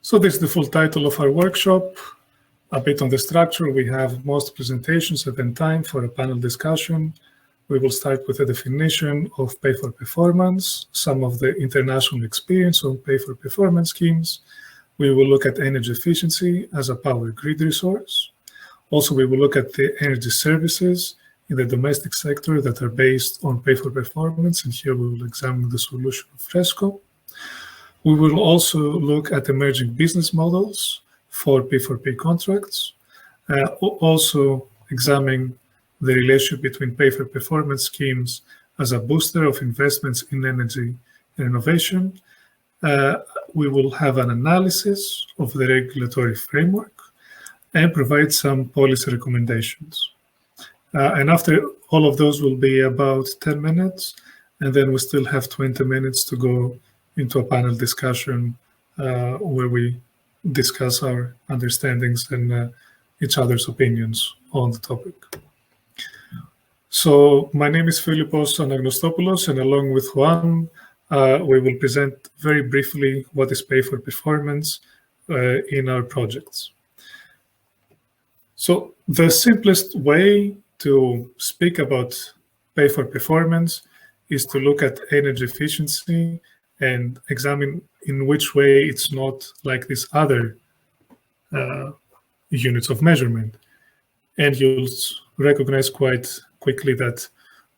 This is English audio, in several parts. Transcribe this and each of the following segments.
So this is the full title of our workshop. A bit on the structure. We have most presentations and then time for a panel discussion. We will start with a definition of pay-for-performance, some of the international experience on pay-for-performance schemes. We will look at energy efficiency as a power grid resource. Also, we will look at the energy services in the domestic sector that are based on pay-for-performance, and here we will examine the solution of frESCO. We will also look at emerging business models for P4P contracts, also examine the relationship between pay-for-performance schemes as a booster of investments in energy and innovation. We will have an analysis of the regulatory framework and provide some policy recommendations. And after all of those will be about 10 minutes, and then we still have 20 minutes to go into a panel discussion where we discuss our understandings and each other's opinions on the topic. So my name is Philippos Anagnostopoulos, and along with Juan, we will present very briefly what is pay-for-performance in our projects. So the simplest way to speak about pay-for-performance is to look at energy efficiency and examine in which way it's not like these other units of measurement. And you'll recognize quite quickly that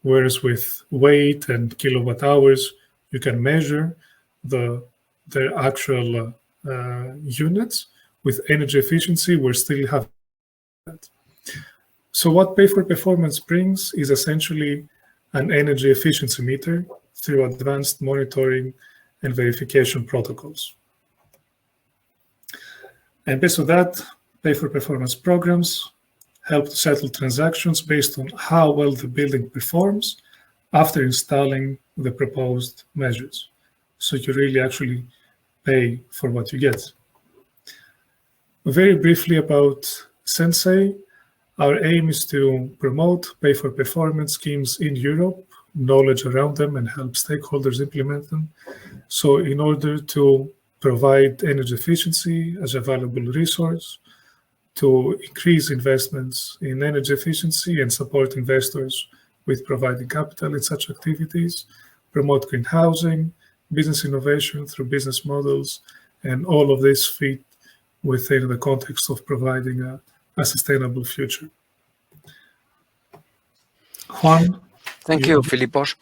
whereas with weight and kilowatt hours, you can measure their actual units, with energy efficiency, we still have that. So what pay-for-performance brings is essentially an energy efficiency meter through advanced monitoring and verification protocols. And based on that, pay-for-performance programs help to settle transactions based on how well the building performs after installing the proposed measures. So you really actually pay for what you get. Very briefly about SENSEI, our aim is to promote pay-for-performance schemes in Europe, knowledge around them, and help stakeholders implement them. So in order to provide energy efficiency as a valuable resource, to increase investments in energy efficiency and support investors with providing capital in such activities, promote green housing, business innovation through business models, and all of this fit within the context of providing a sustainable future. Juan? Thank you, Philippos.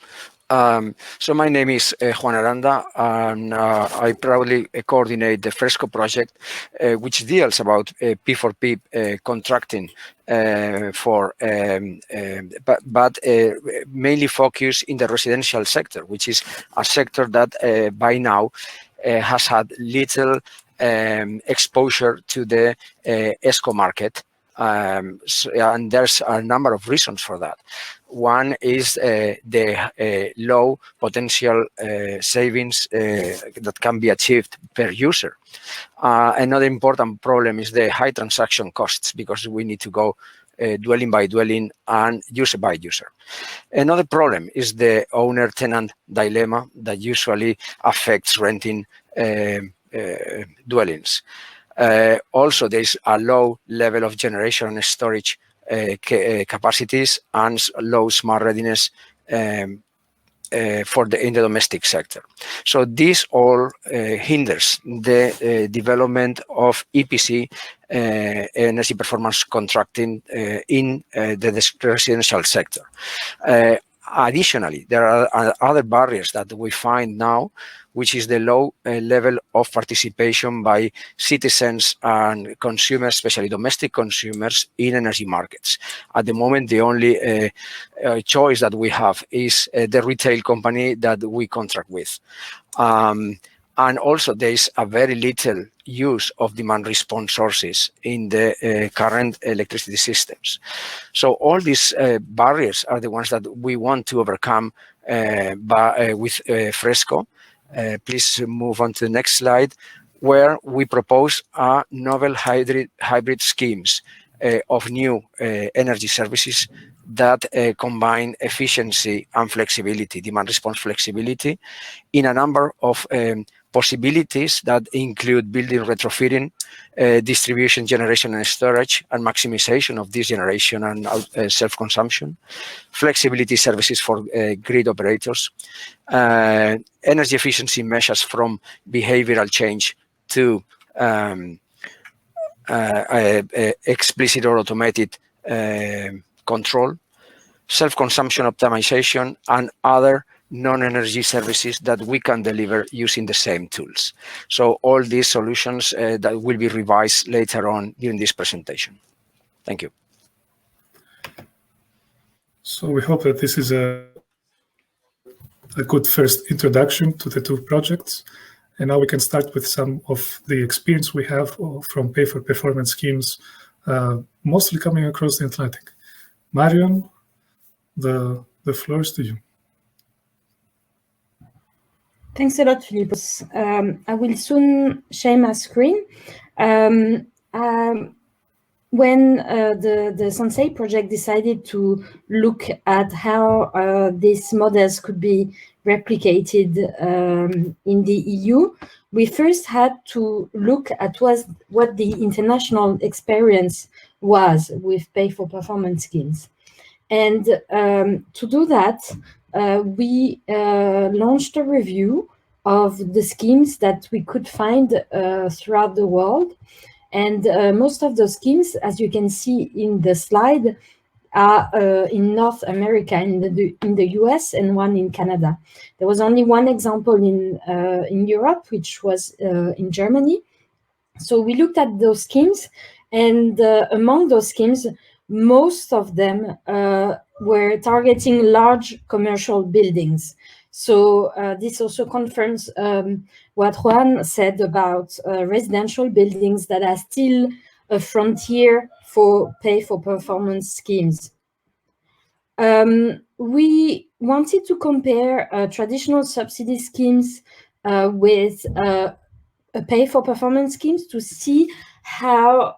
So my name is Juan Aranda, and I proudly coordinate the frESCO project, which deals about P4P contracting but mainly focused in the residential sector, which is a sector that by now has had little exposure to the ESCO market. And there's a number of reasons for that. One is the low potential savings that can be achieved per user. Another important problem is the high transaction costs, because we need to go dwelling by dwelling and user by user. Another problem is the owner-tenant dilemma that usually affects renting dwellings. Also, there's a low level of generation and storage capacities and low smart readiness in the domestic sector. So this all hinders the development of EPC, energy performance contracting, in the residential sector. Additionally, there are other barriers that we find now, which is the low level of participation by citizens and consumers, especially domestic consumers, in energy markets. At the moment, the only choice that we have is the retail company that we contract with. And also, there is a very little use of demand response sources in the current electricity systems. So all these barriers are the ones that we want to overcome with frESCO. Please move on to the next slide, where we propose a novel hybrid schemes of new energy services that combine efficiency and flexibility, demand response flexibility, in a number of possibilities that include building retrofitting, distribution, generation, and storage, and maximization of this generation and self-consumption, flexibility services for grid operators, energy efficiency measures from behavioral change to explicit or automated control, self-consumption optimization, and other non-energy services that we can deliver using the same tools. So all these solutions that will be revised later on during this presentation. Thank you. So we hope that this is a good first introduction to the two projects. And now we can start with some of the experience we have from pay-for-performance schemes, mostly coming across the Atlantic. Marion, the floor is to you. Thanks a lot, Philippos. I will soon share my screen. When the SENSEI project decided to look at how these models could be replicated in the EU, we first had to look at what the international experience was with pay-for-performance schemes. And to do that, we launched a review of the schemes that we could find throughout the world. And most of those schemes, as you can see in the slide, are in North America, in the US, and one in Canada. There was only one example in Europe, which was in Germany. So we looked at those schemes, and among those schemes, most of them were targeting large commercial buildings. So this also confirms what Juan said about residential buildings that are still a frontier for pay-for-performance schemes. We wanted to compare traditional subsidy schemes with pay-for-performance schemes to see how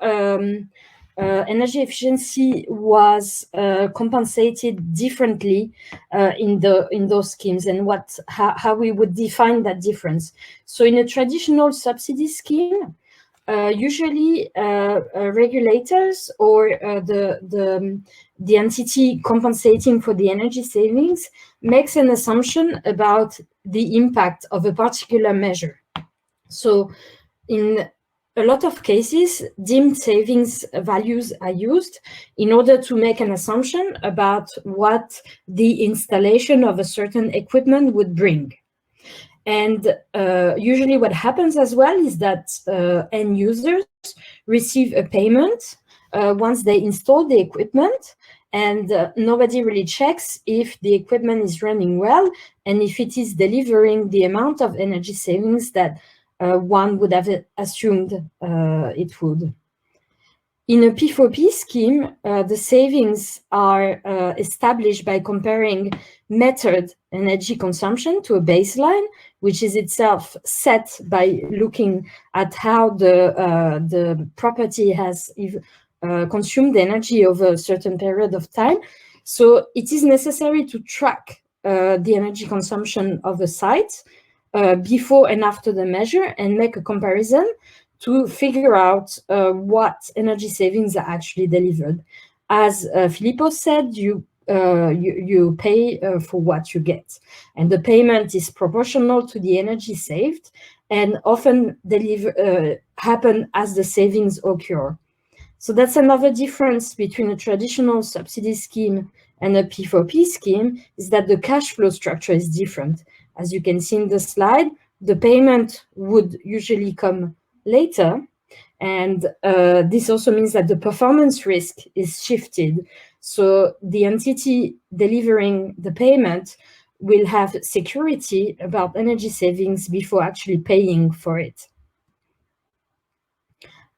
energy efficiency was compensated differently in those schemes, and how we would define that difference. So in a traditional subsidy scheme, usually regulators or the entity compensating for the energy savings makes an assumption about the impact of a particular measure. So in a lot of cases, deemed savings values are used in order to make an assumption about what the installation of a certain equipment would bring. And usually what happens as well is that end users receive a payment once they install the equipment, and nobody really checks if the equipment is running well and if it is delivering the amount of energy savings that one would have assumed it would. In a P4P scheme, the savings are established by comparing metered energy consumption to a baseline, which is itself set by looking at how the property has consumed energy over a certain period of time. So it is necessary to track the energy consumption of a site before and after the measure and make a comparison to figure out what energy savings are actually delivered. As Philippos said, you pay for what you get, and the payment is proportional to the energy saved, and often happen as the savings occur. So that's another difference between a traditional subsidy scheme and a P4P scheme, is that the cash flow structure is different. As you can see in the slide, the payment would usually come later, and this also means that the performance risk is shifted. So the entity delivering the payment will have security about energy savings before actually paying for it.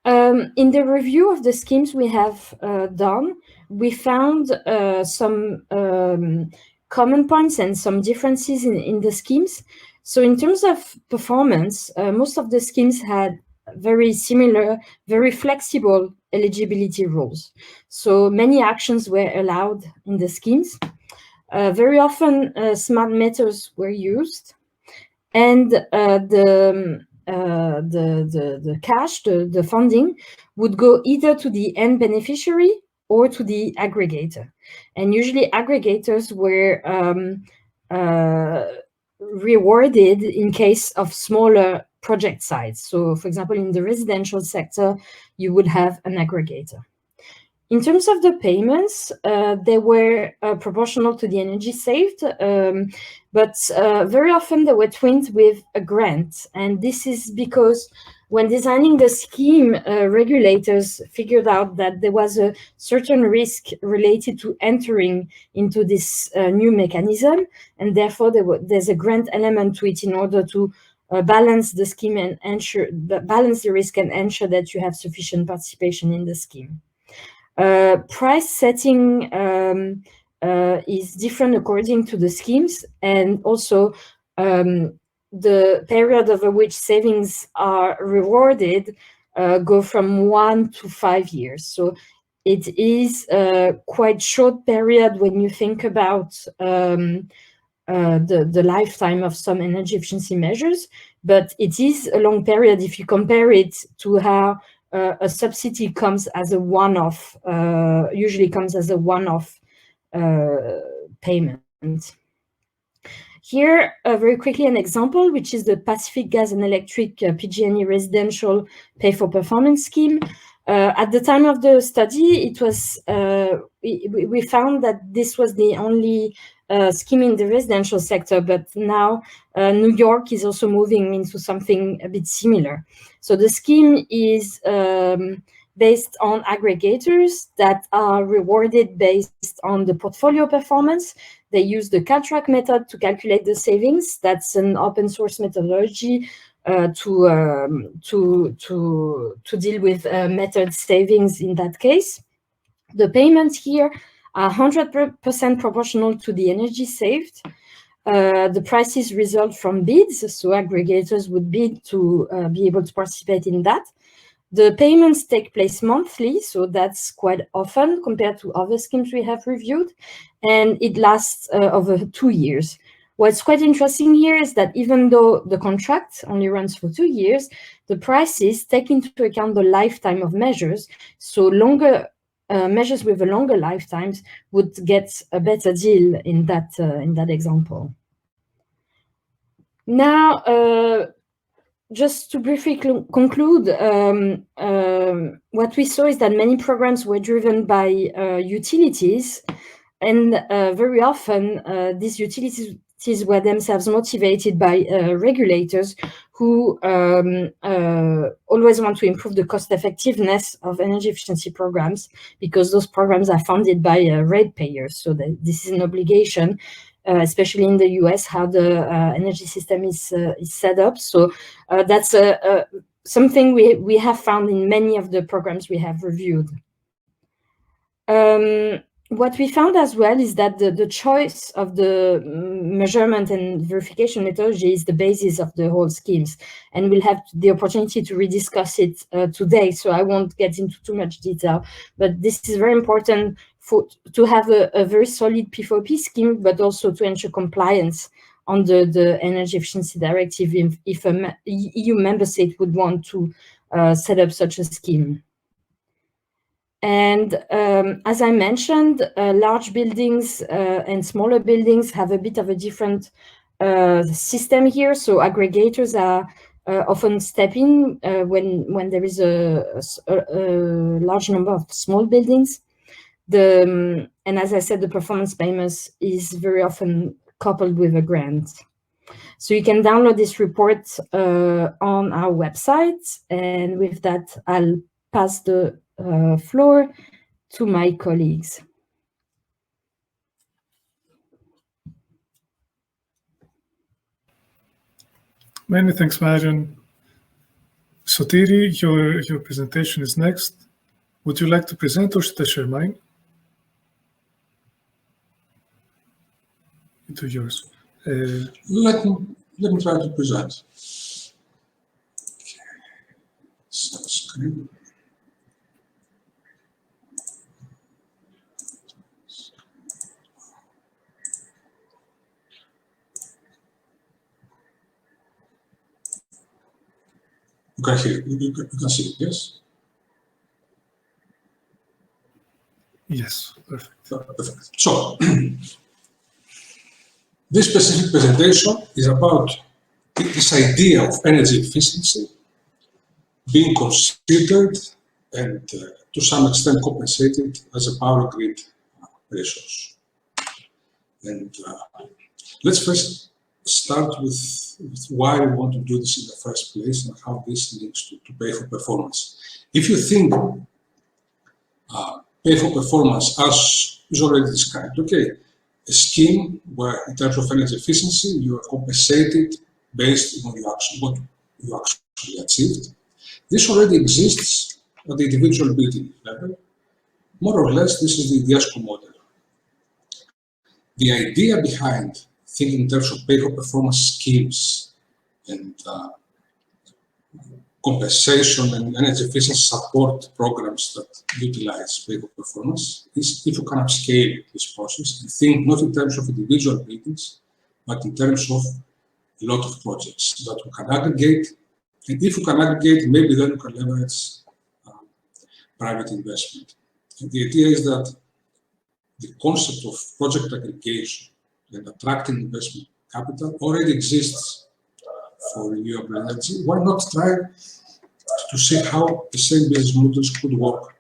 In the review of the schemes we have done, we found some common points and some differences in the schemes. So in terms of performance, most of the schemes had very similar, very flexible eligibility rules. So many actions were allowed in the schemes. Very often, smart meters were used. and the cash, the funding, would go either to the end beneficiary or to the aggregator. And usually aggregators were rewarded in case of smaller project size. So for example, in the residential sector, you would have an aggregator. In terms of the payments, they were proportional to the energy saved, but very often they were twinned with a grant. And this is because when designing the scheme, regulators figured out that there was a certain risk related to entering into this new mechanism, and therefore there's a grant element to it in order to balance the scheme and balance the risk and ensure that you have sufficient participation in the scheme. Price setting is different according to the schemes, and also the period over which savings are rewarded go from 1 to 5 years. So it is a quite short period when you think about the lifetime of some energy efficiency measures, but it is a long period if you compare it to how a subsidy comes as a one-off, usually comes as a one-off payment. Here, very quickly, an example, which is the Pacific Gas and Electric PG&E Residential Pay-for-Performance scheme. At the time of the study, it was we found that this was the only scheme in the residential sector, but now New York is also moving into something a bit similar. So the scheme is based on aggregators that are rewarded based on the portfolio performance. They use the CalTrack method to calculate the savings. That's an open source methodology to deal with method savings in that case. The payments here are 100% proportional to the energy saved. The prices result from bids, so aggregators would bid to be able to participate in that. The payments take place monthly, so that's quite often compared to other schemes we have reviewed, and it lasts over 2 years. What's quite interesting here is that even though the contract only runs for 2 years, the prices take into account the lifetime of measures, so longer measures with a longer lifetimes would get a better deal in that example. Now, just to briefly conclude, what we saw is that many programs were driven by utilities, and very often these utilities were themselves motivated by regulators who always want to improve the cost effectiveness of energy efficiency programs, because those programs are funded by ratepayers. So this is an obligation, especially in the US, how the energy system is set up. So that's something we have found in many of the programs we have reviewed. What we found as well is that the choice of the measurement and verification methodology is the basis of the whole schemes, and we'll have the opportunity to rediscuss it today, so I won't get into too much detail, but this is very important to have a very solid P4P scheme, but also to ensure compliance on the Energy Efficiency Directive if an EU member state would want to set up such a scheme. And as I mentioned, large buildings and smaller buildings have a bit of a different system here. So aggregators are often step in when there is a large number of small buildings. And as I said, the performance payments is very often coupled with a grant. So you can download this report on our website. And with that, I'll pass the floor to my colleagues. Many thanks, Marion. Sotiri, your presentation is next. Would you like to present, or should I share mine? Into yours. Let me try to present. Okay. Screen. You can hear it. You can see it, yes? Yes, perfect. Perfect. So, this specific presentation is about this idea of energy efficiency being considered and to some extent compensated as a power grid resource. And let's first start with why we want to do this in the first place and how this links to pay for performance. If you think pay for performance as is already described, okay, a scheme where in terms of energy efficiency you are compensated based on what you actually achieved. This already exists at the individual building level. More or less, this is the IDEASCO model. The idea behind thinking in terms of pay-for-performance schemes and compensation and energy efficiency support programs that utilize pay-for-performance is if you can upscale this process and think not in terms of individual buildings, but in terms of a lot of projects that we can aggregate. And if you can aggregate, maybe then you can leverage private investment. And the idea is that the concept of project aggregation and attracting investment capital already exists for renewable energy. Why not try to see how the same business models could work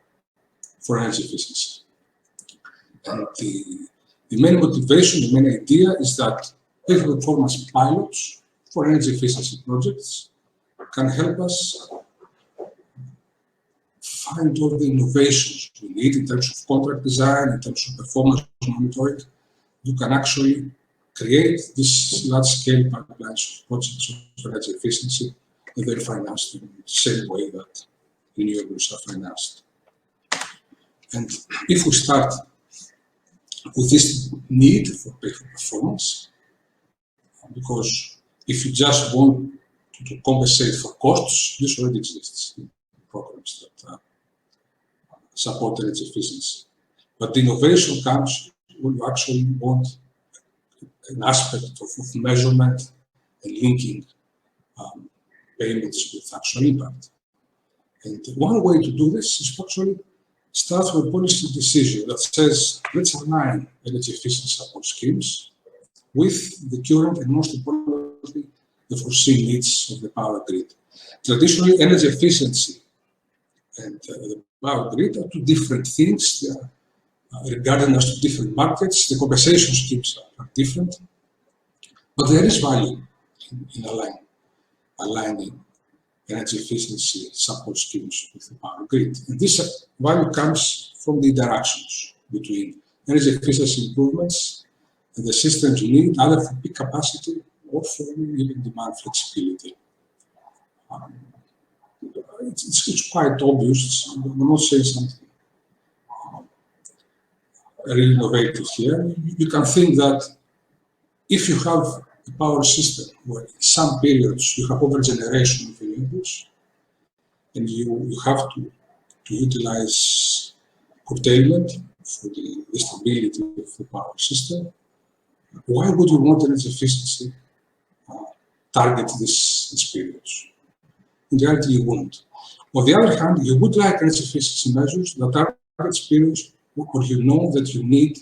for energy efficiency? And the main motivation, the main idea is that pay-for-performance pilots for energy efficiency projects can help us find all the innovations we need in terms of contract design, in terms of performance monitoring. You can actually create this large-scale pipelines of projects of energy efficiency, and they're financed in the same way that renewables are financed. And if we start with this need for pay-for-performance, because if you just want to compensate for costs, this already exists in programs that support energy efficiency. But the innovation comes when you actually want an aspect of measurement and linking payments with actual impact. And one way to do this is to actually start with a policy decision that says, let's align energy efficiency support schemes with the current and most importantly, the foreseen needs of the power grid. Traditionally, energy efficiency and the power grid are two different things. They are regarded as two different markets. The compensation schemes are different, but there is value in aligning energy efficiency support schemes with the power grid. And this value comes from the interactions between energy efficiency improvements and the systems you need, either for peak capacity or for even demand flexibility. It's quite obvious. I'm not saying something really innovative here. You can think that if you have a power system where in some periods you have overgeneration of renewables and you have to utilize curtailment for the stability of the power system, why would you want energy efficiency target these periods? In reality, you wouldn't. On the other hand, you would like energy efficiency measures that target periods where you know that you need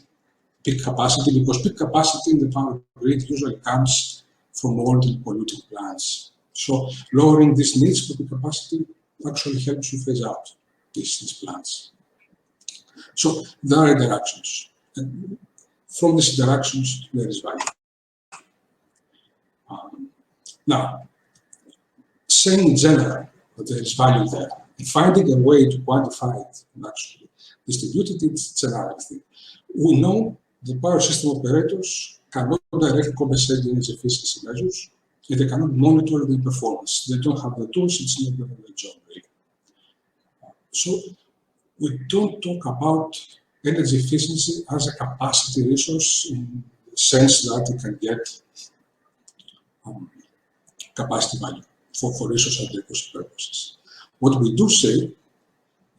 peak capacity, because peak capacity in the power grid usually comes from old and polluting plants. So lowering these needs for peak capacity actually helps you phase out these plants. So there are interactions. And from these interactions, there is value. Now, saying in general that there is value there, and finding a way to quantify it and actually distribute it, it's another thing. We know the power system operators cannot directly compensate the energy efficiency measures, and they cannot monitor the performance. They don't have the tools, it's not their job, really. So we don't talk about energy efficiency as a capacity resource in the sense that you can get capacity value for resource adequacy purposes. What we do say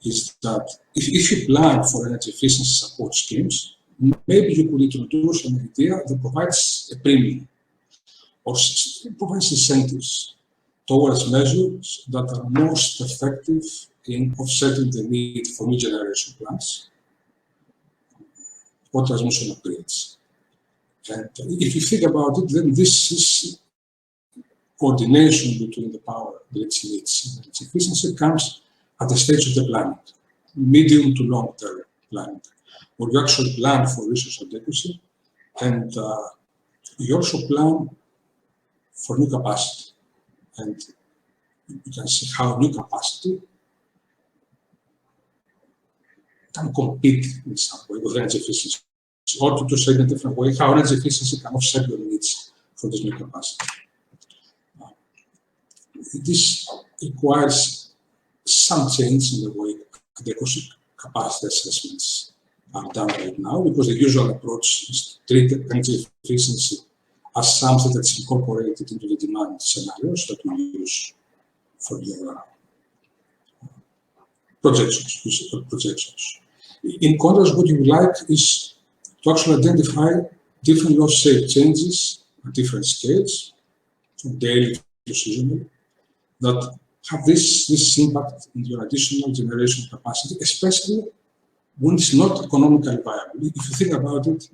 is that if you plan for energy efficiency support schemes, maybe you could introduce an idea that provides a premium or provides incentives towards measures that are most effective in offsetting the need for new generation plants or transmission upgrades. And if you think about it, then this is coordination between the power grid's needs and its efficiency comes at the stage of the planning, medium to long-term planning, where you actually plan for resource adequacy and you also plan for new capacity. And you can see how new capacity can compete in some way with energy efficiency. Or to say in a different way, how energy efficiency can offset your needs for this new capacity. This requires some change in the way adequacy capacity assessments are done right now, because the usual approach is to treat energy efficiency as something that's incorporated into the demand scenarios that we use for your projections. In contrast, what you would like is to actually identify different load shape changes at different scales, from daily to seasonal, that have this impact in your additional generation capacity, especially when it's not economically viable. If you think about it,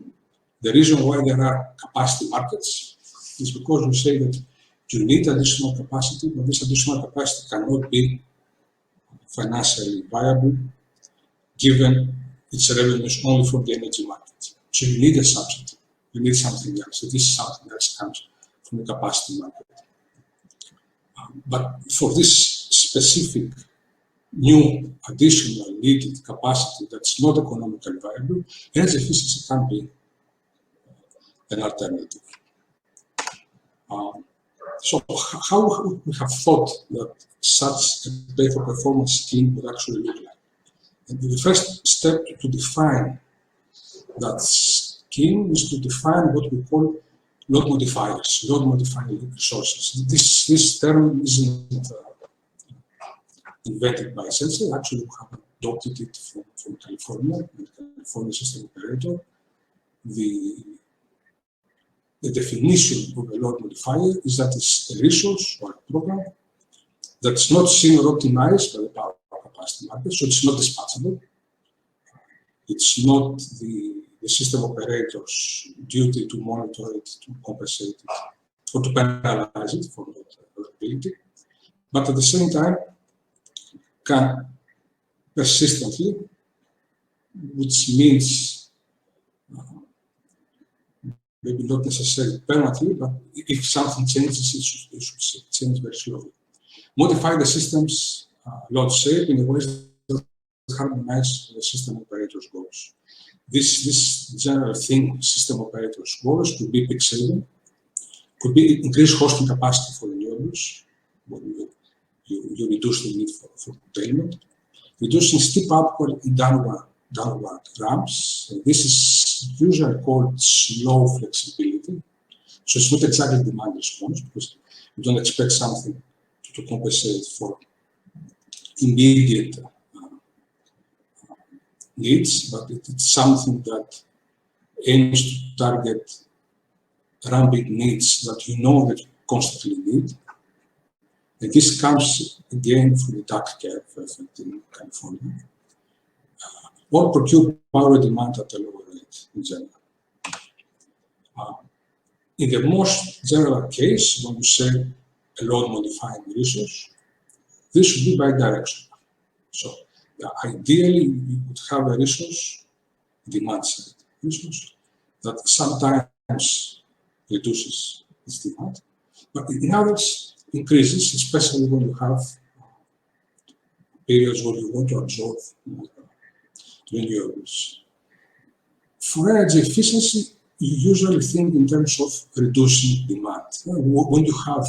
the reason why there are capacity markets is because we say that you need additional capacity, but this additional capacity cannot be financially viable given its revenues only from the energy market. So you need a subsidy, you need something else. So this something else comes from the capacity market. But for this specific new additional needed capacity that's not economically viable, energy efficiency can be an alternative. So how we have thought that such a pay-for-performance scheme would actually look like? And the first step to define that scheme is to define what we call load modifiers, load modifying resources. This term isn't invented by SENSEI. Actually, we have adopted it from California, the California system operator. The definition of a load modifier is that it's a resource or a program that's not seen or optimized by the power capacity market, so it's not dispatchable. It's not the system operator's duty to monitor it, to compensate it, or to penalize it for not availability, but at the same time can persistently, which means maybe not necessarily permanently, but if something changes, it should change very slowly. Modify the system's load shape in a way that harmonize the system operator's goals. This general thing, system operators' goals, could be peak saving, could be increased hosting capacity for renewables, when you reduce the need for curtailment, reducing steep upward and downward ramps. This is usually called slow flexibility. So it's not exactly demand response, because you don't expect something to compensate for immediate needs, but it's something that aims to target ramping needs that you know that you constantly need. And this comes again from the duck curve effect in California. Or procure power demand at a lower rate in general. In the most general case, when you say a load modifying resource, this should be bidirectional. So ideally, you would have a resource, demand side resource, that sometimes reduces its demand, but in others increases, especially when you have periods where you want to absorb renewables. For energy efficiency, you usually think in terms of reducing demand. When you have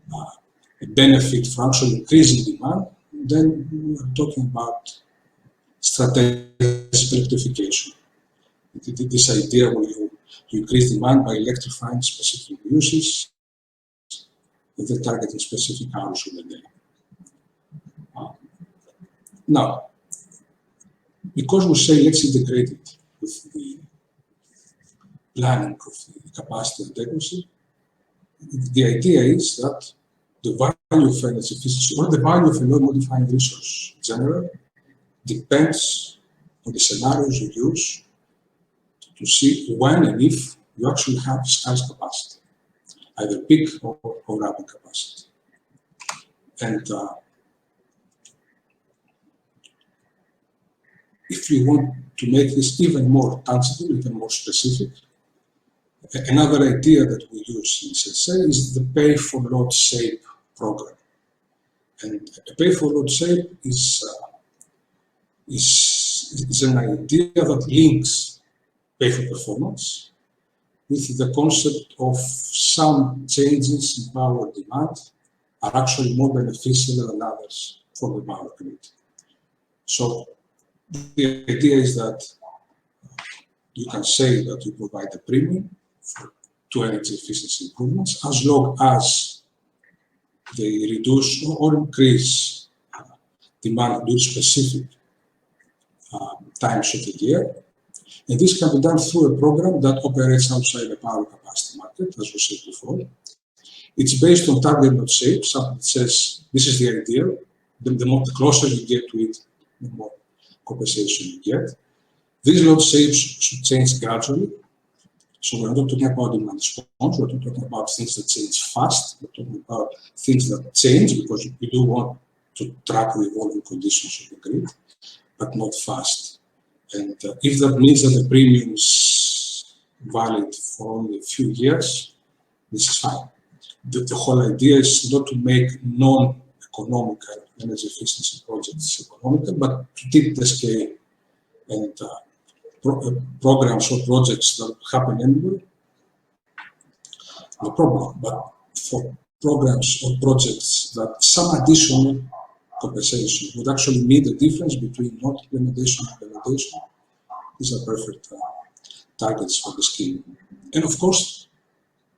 a benefit for actually increasing demand, then we are talking about strategic electrification. This idea where you increase demand by electrifying specific uses and then targeting specific hours of the day. Now, because we say let's integrate it with the planning of the capacity adequacy, the idea is that the value of energy efficiency or the value of a load-modifying resource in general depends on the scenarios you use to see when and if you actually have scarce capacity, either peak or rapid capacity. And if you want to make this even more tangible, even more specific, another idea that we use in SENSEI is the pay-for-load shape program. And a pay-for-load shape is an idea that links pay-for-performance with the concept of some changes in power demand are actually more beneficial than others for the power grid. So the idea is that you can say that you provide a premium to energy efficiency improvements as long as they reduce or increase demand during specific times of the year. And this can be done through a program that operates outside the power capacity market, as we said before. It's based on target load shapes. Something that says this is the ideal. The closer you get to it, the more compensation you get. These load shapes should change gradually. So we're not talking about demand response, we're not talking about things that change fast, we're talking about things that change because we do want to track the evolving conditions of the grid, but not fast. And if that means that the premium is valid for only a few years, this is fine. The whole idea is not to make non-economical energy efficiency projects economical, but to tip the scale and programs or projects that happen anywhere, no problem. But for programs or projects that some additional compensation would actually mean the difference between not implementation and implementation, these are perfect targets for the scheme. And of course,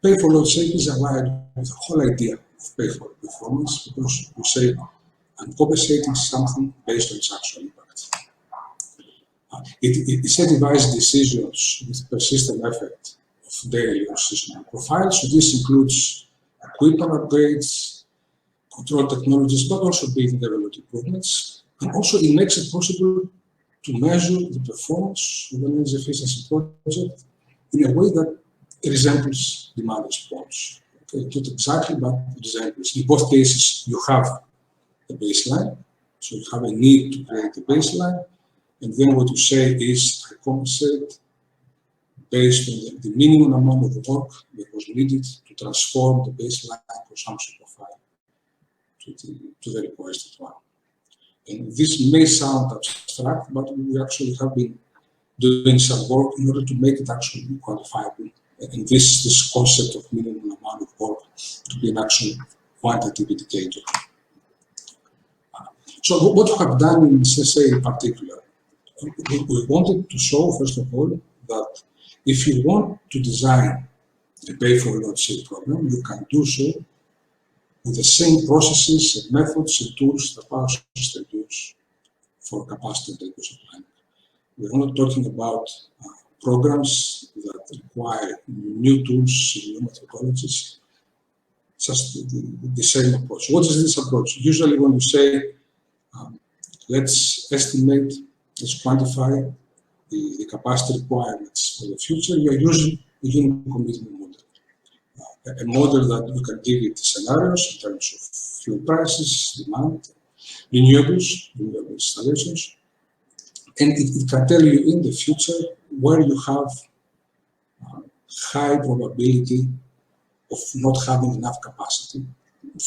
pay-for-load shape is aligned with the whole idea of pay-for-performance because you say, I'm compensating something based on its actual impact. It incentivizes decisions with persistent effect of daily or seasonal profiles. So this includes equipment upgrades, control technologies, but also building development improvements. And also it makes it possible to measure the performance of an energy efficiency project in a way that resembles demand response. Okay, not exactly, but resembles. In both cases, you have a baseline. So you have a need to create a baseline. And then what you say is, I compensate based on the minimum amount of work that was needed to transform the baseline consumption profile to the requested one. And this may sound abstract, but we actually have been doing some work in order to make it actually quantifiable. And this concept of minimum amount of work to be an actual quantitative indicator. So what we have done in SENSEI in particular, we wanted to show, first of all, that if you want to design a pay-for-load shape program, you can do so with the same processes and methods and tools that power systems use for capacity adequacy planning. We're not talking about programs that require new tools and new methodologies, just the same approach. What is this approach? Usually when you say, let's estimate, let's quantify the capacity requirements for the future, you are using a unit commitment model. A model that you can give it scenarios in terms of fuel prices, demand, renewables, renewable installations, and it can tell you in the future where you have high probability of not having enough capacity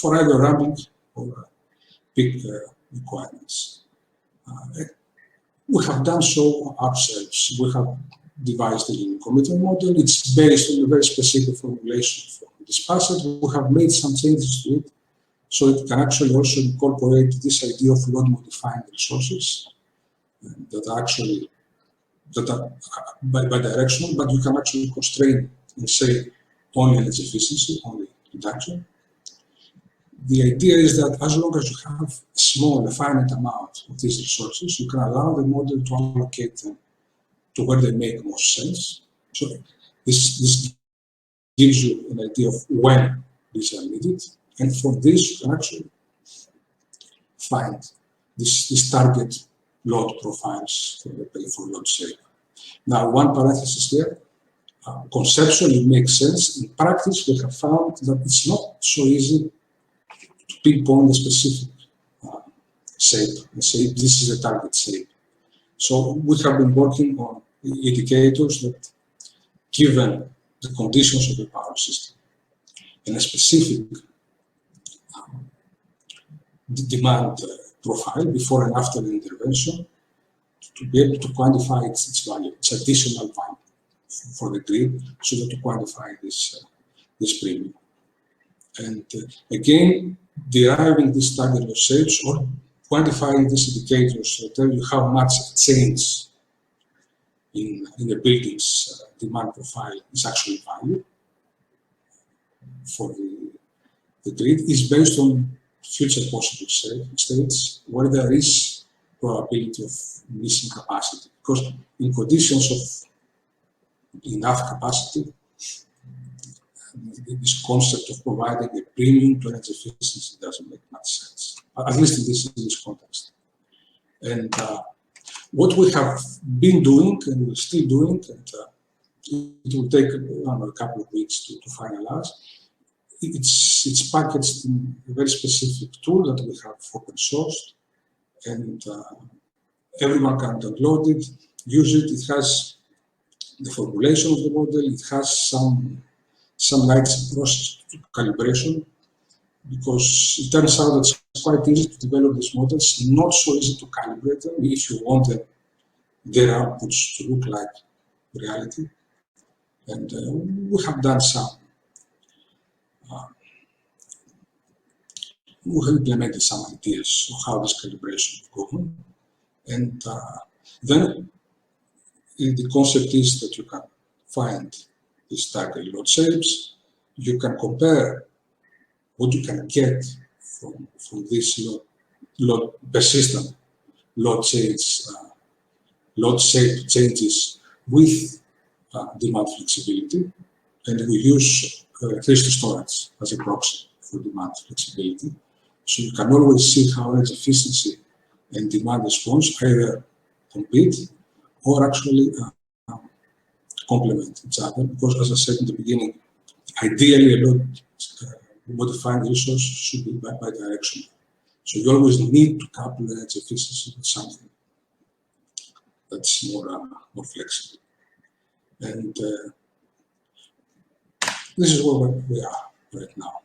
for either ramping or peak requirements. We have done so ourselves. We have devised a unit commitment model. It's based on a very specific formulation for this passage. We have made some changes to it so it can actually also incorporate this idea of load modifying resources that are actually bi-directional, but you can actually constrain and say only energy efficiency, only reduction. The idea is that as long as you have a small, finite amount of these resources, you can allow the model to allocate them to where they make most sense. So this gives you an idea of when these are needed And for this, you can actually find this target load profiles for the pay-for-load shape. Now, one parenthesis here. Conceptually, it makes sense. In practice, we have found that it's not so easy to pinpoint a specific shape and say this is a target shape. So we have been working on indicators that, given the conditions of the power system and a specific demand profile before and after the intervention, to be able to quantify its value, its additional value for the grid, so that to quantify this premium. And again, deriving these target load shapes or quantifying these indicators to tell you how much change in the building's demand profile is actually value for the grid is based on future possible states where there is probability of missing capacity. Because in conditions of enough capacity, this concept of providing a premium to energy efficiency doesn't make much sense, at least in this context. And what we have been doing and we're still doing, and it will take a couple of weeks to finalize, it's packaged in a very specific tool that we have open sourced, and everyone can download it, use it. It has the formulation of the model, it has some light process to calibration, because it turns out that it's quite easy to develop these models, not so easy to calibrate them if you want their outputs to look like reality. And we have done some. We have implemented some ideas of how this calibration would go on. And then the concept is that you can find these target load shapes. You can compare what you can get from this load persistent load shape changes with demand flexibility, and we use crystal storage as a proxy for demand flexibility. So you can always see how energy efficiency and demand response either compete or actually complement each other. Because, as I said in the beginning, ideally a load modifying resource should be bidirectional. So you always need to couple energy efficiency with something that's more flexible. And this is where we are right now.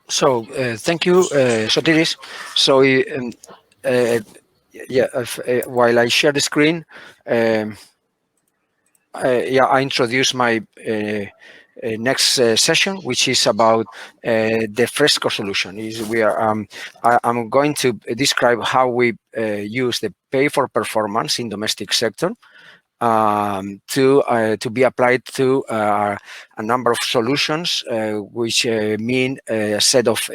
So thank you, Sotiris. So while I share the screen, I introduce my next session, which is about the FRESCO solution. I'm going to describe how we use the Pay-for-Performance in domestic sector to be applied to a number of solutions, which mean a set of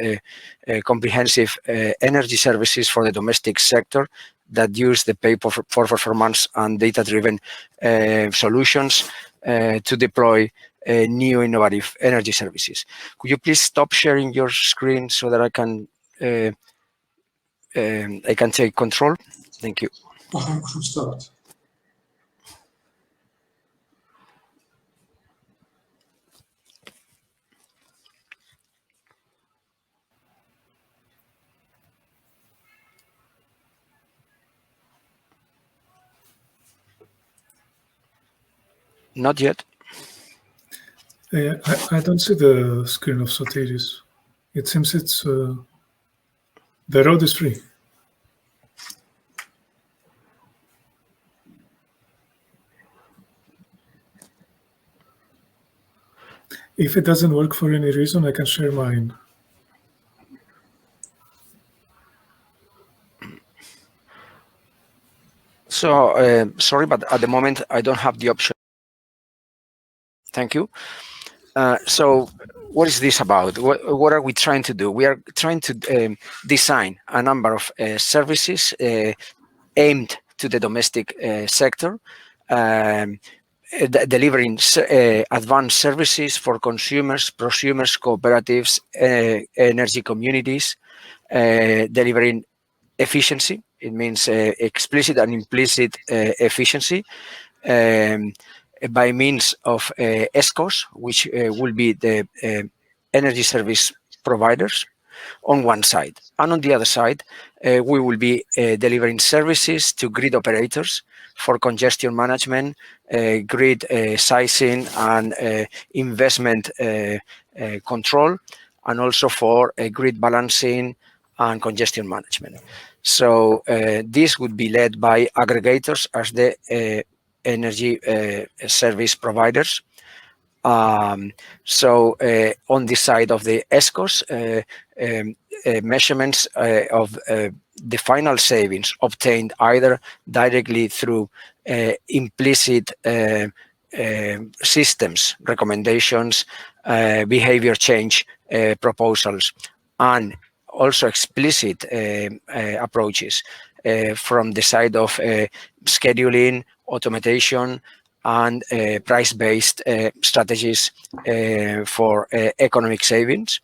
comprehensive energy services for the domestic sector that use the Pay-for-Performance and data-driven solutions to deploy new innovative energy services. Could you please stop sharing your screen so that I can take control? Thank you. I have stopped. Not yet. I don't see the screen of Sotiris. It seems it's the road is free. If it doesn't work for any reason, I can share mine. So sorry, but at the moment I don't have the option. Thank you. So what is this about? What are we trying to do? We are trying to design a number of services aimed to the domestic sector, delivering advanced services for consumers, prosumers, cooperatives, energy communities, delivering efficiency. It means explicit and implicit efficiency by means of ESCOs, which will be the energy service providers on one side. And on the other side, we will be delivering services to grid operators for congestion management, grid sizing and investment control, and also for grid balancing and congestion management. So this would be led by aggregators as the energy service providers. So on the side of the ESCOs, measurements of the final savings obtained either directly through implicit systems, recommendations, behavior change proposals, and also explicit approaches from the side of scheduling, automation, and price-based strategies for economic savings.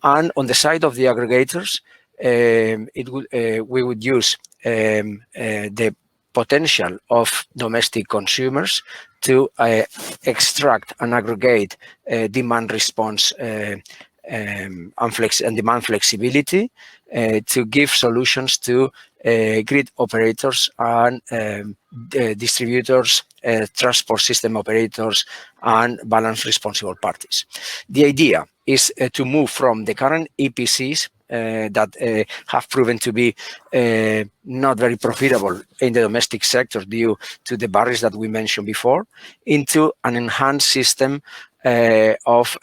And on the side of the aggregators, we would use the potential of domestic consumers to extract and aggregate demand response and demand flexibility to give solutions to grid operators and distributors, transport system operators, and balance responsible parties. The idea is to move from the current EPCs that have proven to be not very profitable in the domestic sector due to the barriers that we mentioned before, into an enhanced system of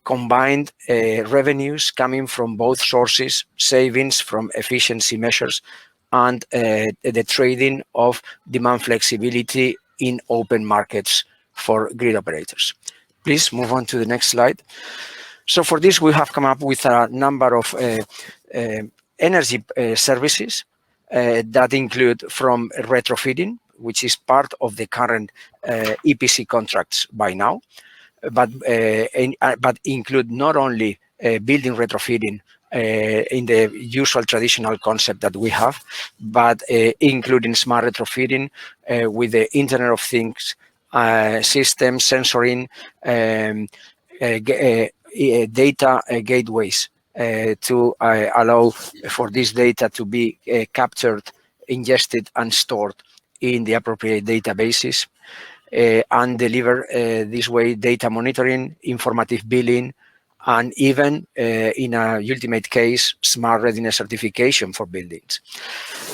combined revenues coming from both sources, savings from efficiency measures, and the trading of demand flexibility in open markets for grid operators. Please move on to the next slide. So for this, we have come up with a number of energy services that include from retrofitting, which is part of the current EPC contracts by now, but include not only building retrofitting in the usual traditional concept that we have, but including smart retrofitting with the Internet of Things system, sensoring, data gateways to allow for this data to be captured, ingested, and stored in the appropriate databases, and deliver this way data monitoring, informative billing, and even in a ultimate case, smart readiness certification for buildings.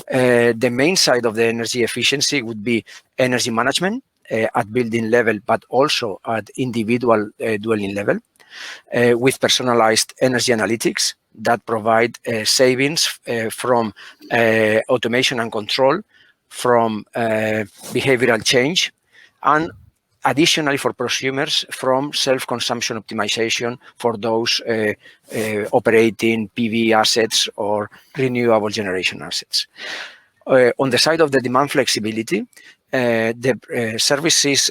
The main side of the energy efficiency would be energy management at building level, but also at individual dwelling level, with personalized energy analytics that provide savings from automation and control, from behavioral change, and additionally for prosumers from self-consumption optimization for those operating PV assets or renewable generation assets. On the side of the demand flexibility, the services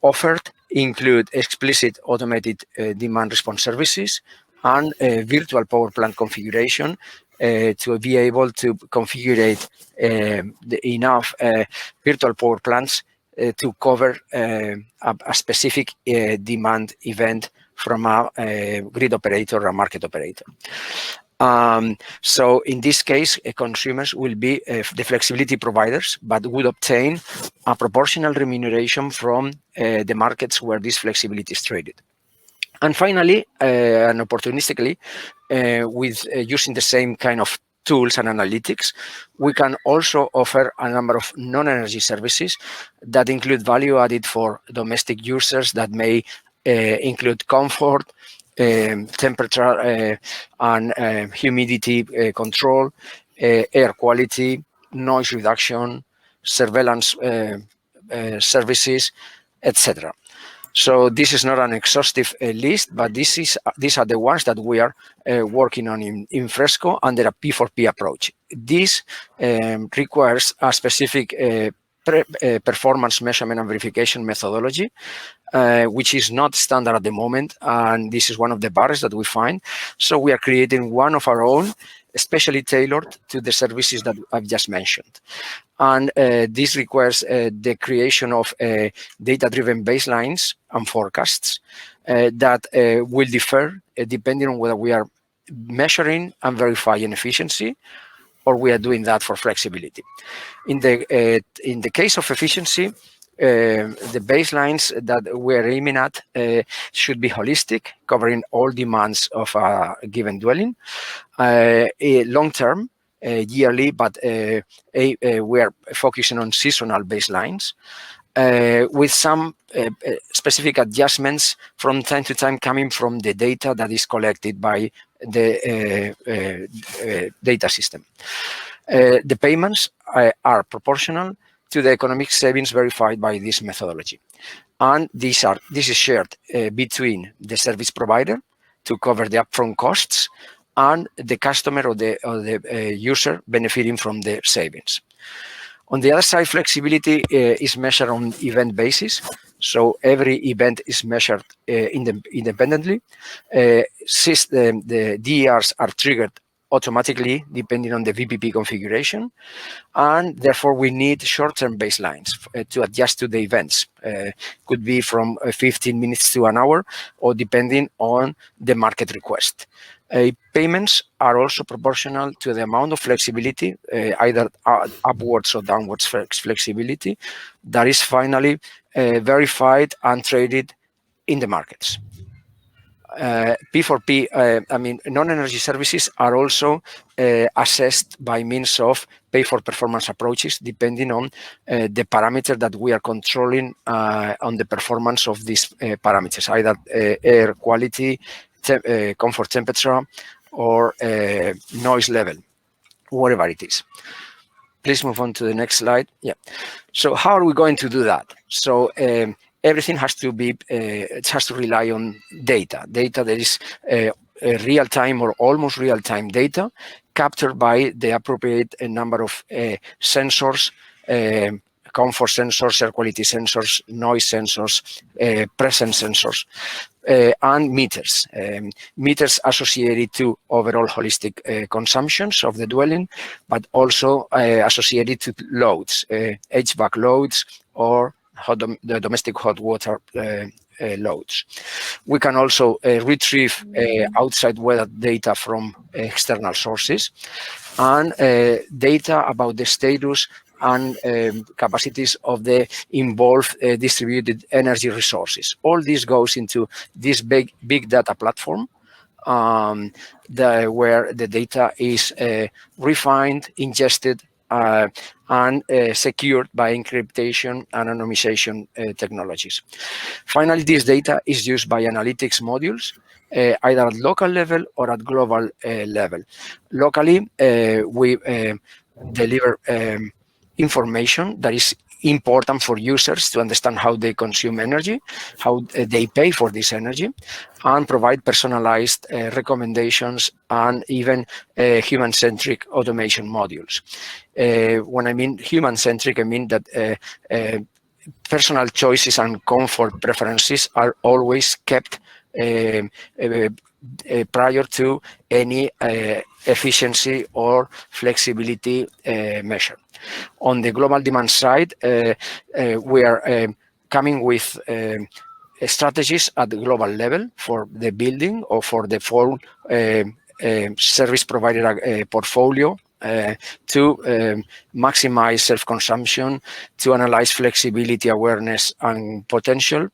offered include explicit automated demand response services and virtual power plant configuration to be able to configure enough virtual power plants to cover a specific demand event from a grid operator or a market operator. So in this case, consumers will be the flexibility providers, but would obtain a proportional remuneration from the markets where this flexibility is traded. And finally, and opportunistically, with using the same kind of tools and analytics, we can also offer a number of non-energy services that include value added for domestic users that may include comfort, temperature and humidity control, air quality, noise reduction, surveillance services, etc. So this is not an exhaustive list, but these are the ones that we are working on in frESCO under a P4P approach. This requires a specific performance measurement and verification methodology, which is not standard at the moment, and this is one of the barriers that we find. So we are creating one of our own, especially tailored to the services that I've just mentioned. And this requires the creation of data-driven baselines and forecasts that will differ depending on whether we are measuring and verifying efficiency, or we are doing that for flexibility. In the case of efficiency, the baselines that we're aiming at should be holistic, covering all demands of a given dwelling, long-term, yearly, but we are focusing on seasonal baselines, with some specific adjustments from time to time coming from the data that is collected by the data system. The payments are proportional to the economic savings verified by this methodology. And this is shared between the service provider to cover the upfront costs and the customer or the user benefiting from the savings. On the other side, flexibility is measured on event basis. So every event is measured independently. The DERs are triggered automatically depending on the VPP configuration, and therefore we need short-term baselines to adjust to the events. Could be from 15 minutes to an hour, or depending on the market request. Payments are also proportional to the amount of flexibility, either upwards or downwards flexibility, that is finally verified and traded in the markets. P4P, non-energy services are also assessed by means of pay-for-performance approaches, depending on the parameter that we are controlling on the performance of these parameters, either air quality, comfort temperature, or noise level, whatever it is. Please move on to the next slide. Yeah. So how are we going to do that? So everything has to be, it has to rely on data that is real-time or almost real-time data captured by the appropriate number of sensors, comfort sensors, air quality sensors, noise sensors, presence sensors, and meters. Meters associated to overall holistic consumptions of the dwelling, but also associated to loads, HVAC loads, or the domestic hot water loads. We can also retrieve outside weather data from external sources, and data about the status and capacities of the involved distributed energy resources. All this goes into this big data platform where the data is refined, ingested, and secured by encryption and anonymization technologies. Finally, this data is used by analytics modules, either at local level or at global level. Locally, we deliver information that is important for users to understand how they consume energy, how they pay for this energy, and provide personalized recommendations and even human-centric automation modules. When I mean human-centric, I mean that personal choices and comfort preferences are always kept prior to any efficiency or flexibility measure. On the global demand side, we are coming with strategies at the global level for the building or for the full service provider portfolio to maximize self-consumption, to analyze flexibility, awareness, and potential,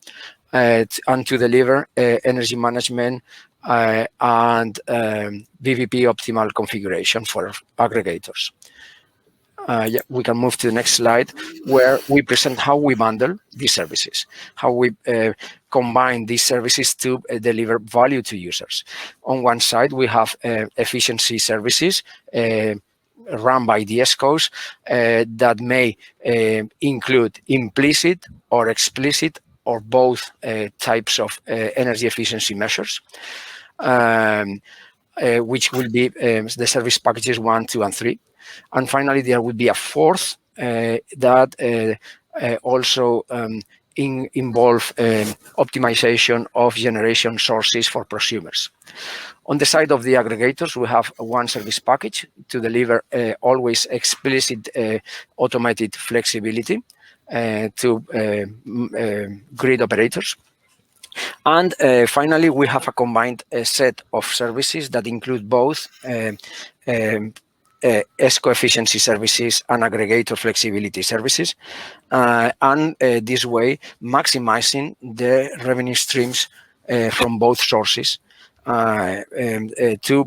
and to deliver energy management and VPP optimal configuration for aggregators. Yeah, we can move to the next slide, where we present how we bundle these services, how we combine these services to deliver value to users. On one side, we have efficiency services run by the ESCOs that may include implicit or explicit or both types of energy efficiency measures, which will be the service packages 1, 2, and 3. And finally, there will be a fourth that also involve optimization of generation sources for prosumers. On the side of the aggregators, we have one service package to deliver always explicit automated flexibility to grid operators. And finally, we have a combined set of services that include both ESCO efficiency services and aggregator flexibility services, and this way maximizing the revenue streams from both sources to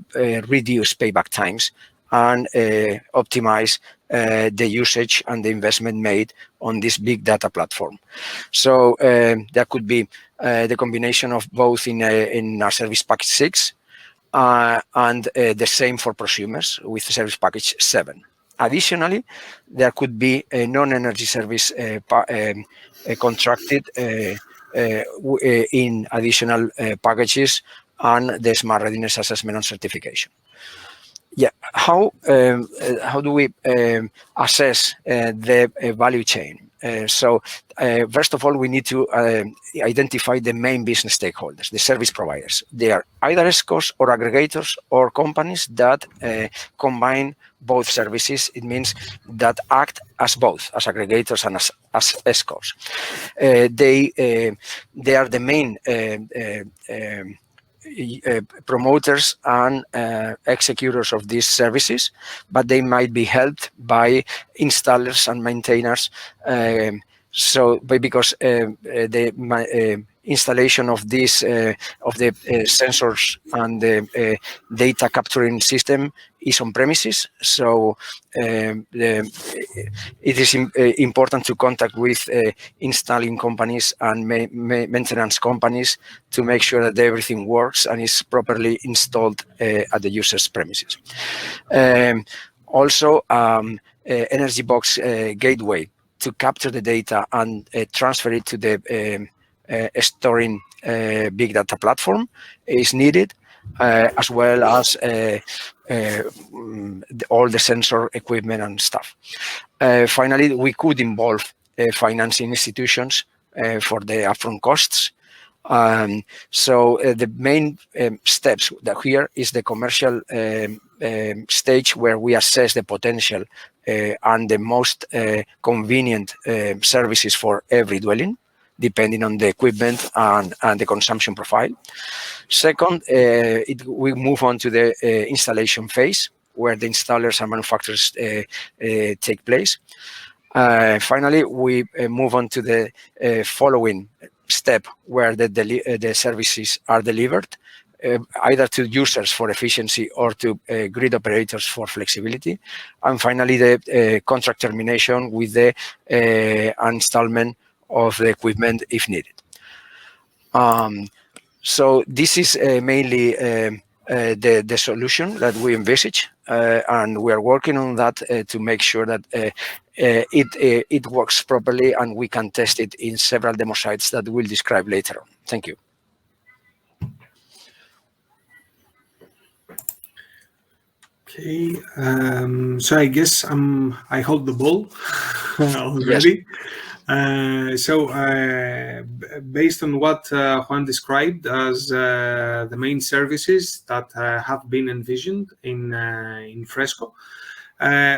reduce payback times and optimize the usage and the investment made on this big data platform. So there could be the combination of both in our service package 6 and the same for prosumers with service package 7. Additionally, there could be a non-energy service contracted in additional packages and the smart readiness assessment and certification. Yeah, how do we assess the value chain? So first of all, we need to identify the main business stakeholders, the service providers. They are either ESCOs or aggregators or companies that combine both services. It means that act as both, as aggregators and as ESCOs. They are the main promoters and executors of these services, but they might be helped by installers and maintainers. Because the installation of this of the sensors and the data capturing system is on premises, so it is important to contact with installing companies and maintenance companies to make sure that everything works and is properly installed at the user's premises. Also, Energy Box gateway to capture the data and transfer it to the storing big data platform is needed, as well as all the sensor equipment and stuff. Finally, we could involve financing institutions for the upfront costs. So the main steps that here is the commercial stage where we assess the potential and the most convenient services for every dwelling, depending on the equipment and the consumption profile. Second, we move on to the installation phase, where the installers and manufacturers take place. Finally, we move on to the following step, where the services are delivered, either to users for efficiency or to grid operators for flexibility. And finally, the contract termination with the installment of the equipment if needed. So this is mainly the solution that we envisage, and we are working on that to make sure that it works properly, and we can test it in several demo sites that we'll describe later on. Thank you. Okay, so I guess I hold the ball already. Yes. Based on what Juan described as the main services that have been envisioned in frESCO,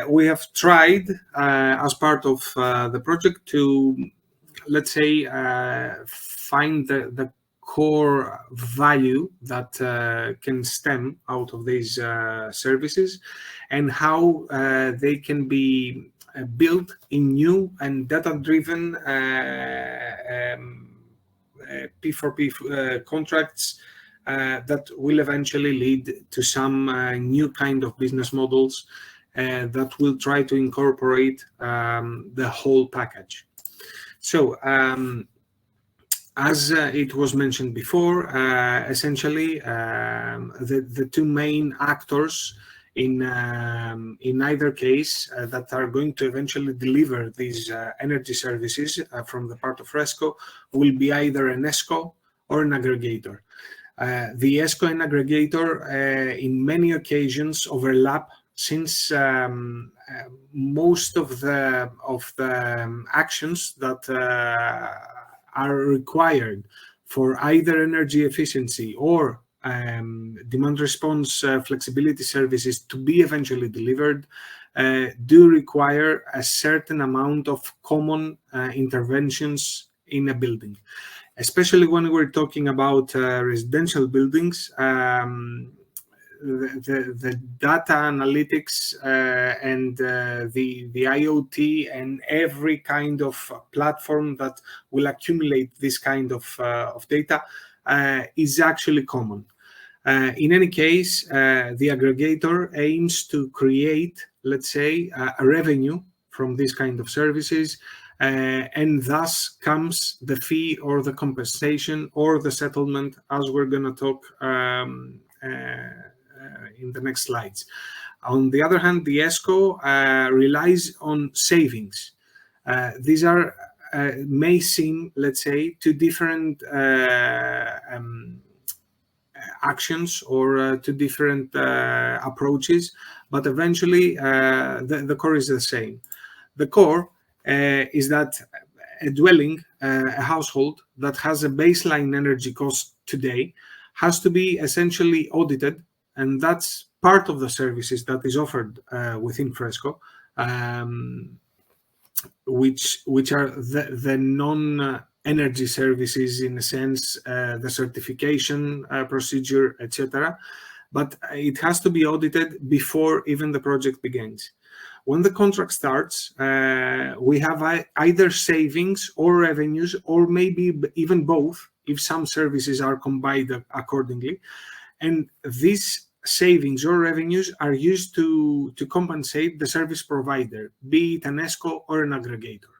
we have tried as part of the project to, let's say, find the core value that can stem out of these services, and how they can be built in new and data-driven P4P contracts that will eventually lead to some new kind of business models that will try to incorporate the whole package. So, as it was mentioned before, essentially, the two main actors in either case that are going to eventually deliver these energy services from the part of frESCO will be either an ESCO or an aggregator. The ESCO and aggregator in many occasions overlap, since most of the actions that are required for either energy efficiency or demand response flexibility services to be eventually delivered do require a certain amount of common interventions in a building. Especially when we're talking about residential buildings, the data analytics and the IoT and every kind of platform that will accumulate this kind of data is actually common. In any case, the aggregator aims to create, let's say, a revenue from this kind of services, and thus comes the fee or the compensation or the settlement, as we're going to talk in the next slides. On the other hand, the ESCO relies on savings. These are may seem, let's say, two different actions or two different approaches, but eventually the core is the same. The core is that a dwelling, a household that has a baseline energy cost today has to be essentially audited, and that's part of the services that is offered within frESCO, which are the non-energy services, in a sense, the certification procedure, etc. But it has to be audited before even the project begins. When the contract starts, we have either savings or revenues, or maybe even both, if some services are combined accordingly. And these savings or revenues are used to compensate the service provider, be it an ESCO or an aggregator.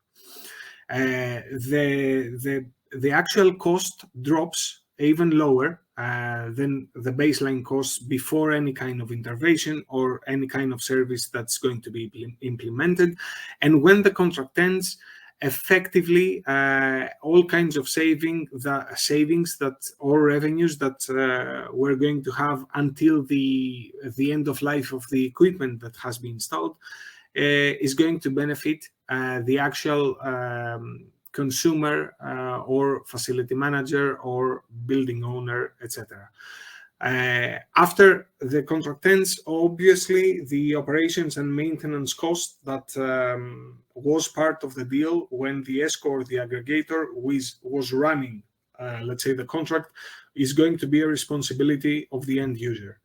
The actual cost drops even lower than the baseline cost before any kind of intervention or any kind of service that's going to be implemented. And when the contract ends, effectively all kinds of savings that or revenues that we're going to have until the end of life of the equipment that has been installed is going to benefit the actual consumer or facility manager or building owner, etc. After the contract ends, obviously the operations and maintenance cost that was part of the deal when the ESCO or the aggregator was running, let's say, the contract, is going to be a responsibility of the end user.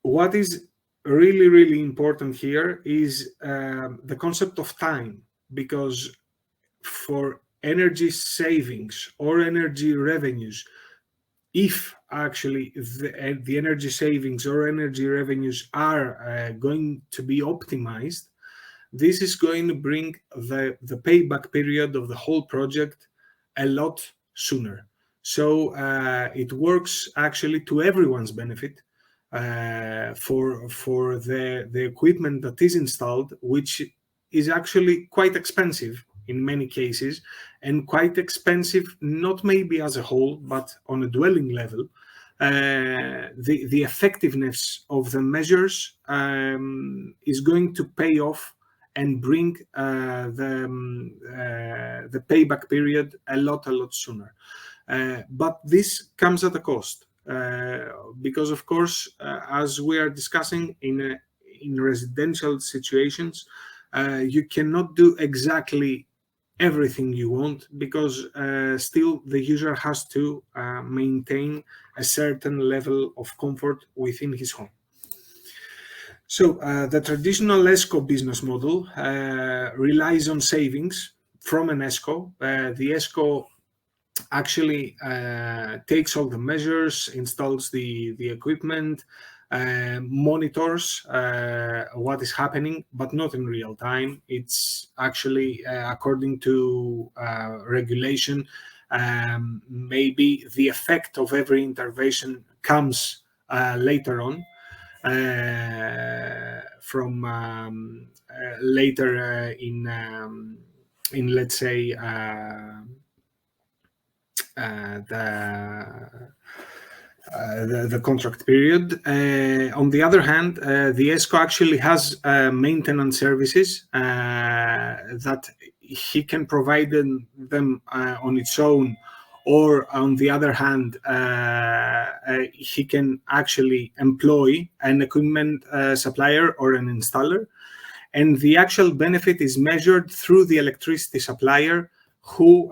What is really, really important here is the concept of time, because for energy savings or energy revenues, if actually the energy savings or energy revenues are going to be optimized, this is going to bring the payback period of the whole project a lot sooner. So it works actually to everyone's benefit for the equipment that is installed, which is actually quite expensive in many cases, and quite expensive, not maybe as a whole, but on a dwelling level. The effectiveness of the measures is going to pay off and bring the payback period a lot sooner. But this comes at a cost, because of course, as we are discussing in residential situations, you cannot do exactly everything you want, because still the user has to maintain a certain level of comfort within his home. So the traditional ESCO business model relies on savings from an ESCO. The ESCO actually takes all the measures, installs the equipment, monitors what is happening, but not in real time. It's actually according to regulation. Maybe the effect of every intervention comes later on. from later in let's say the contract period. On the other hand, the ESCO actually has maintenance services that he can provide them on its own, or on the other hand, he can actually employ an equipment supplier or an installer. And the actual benefit is measured through the electricity supplier, who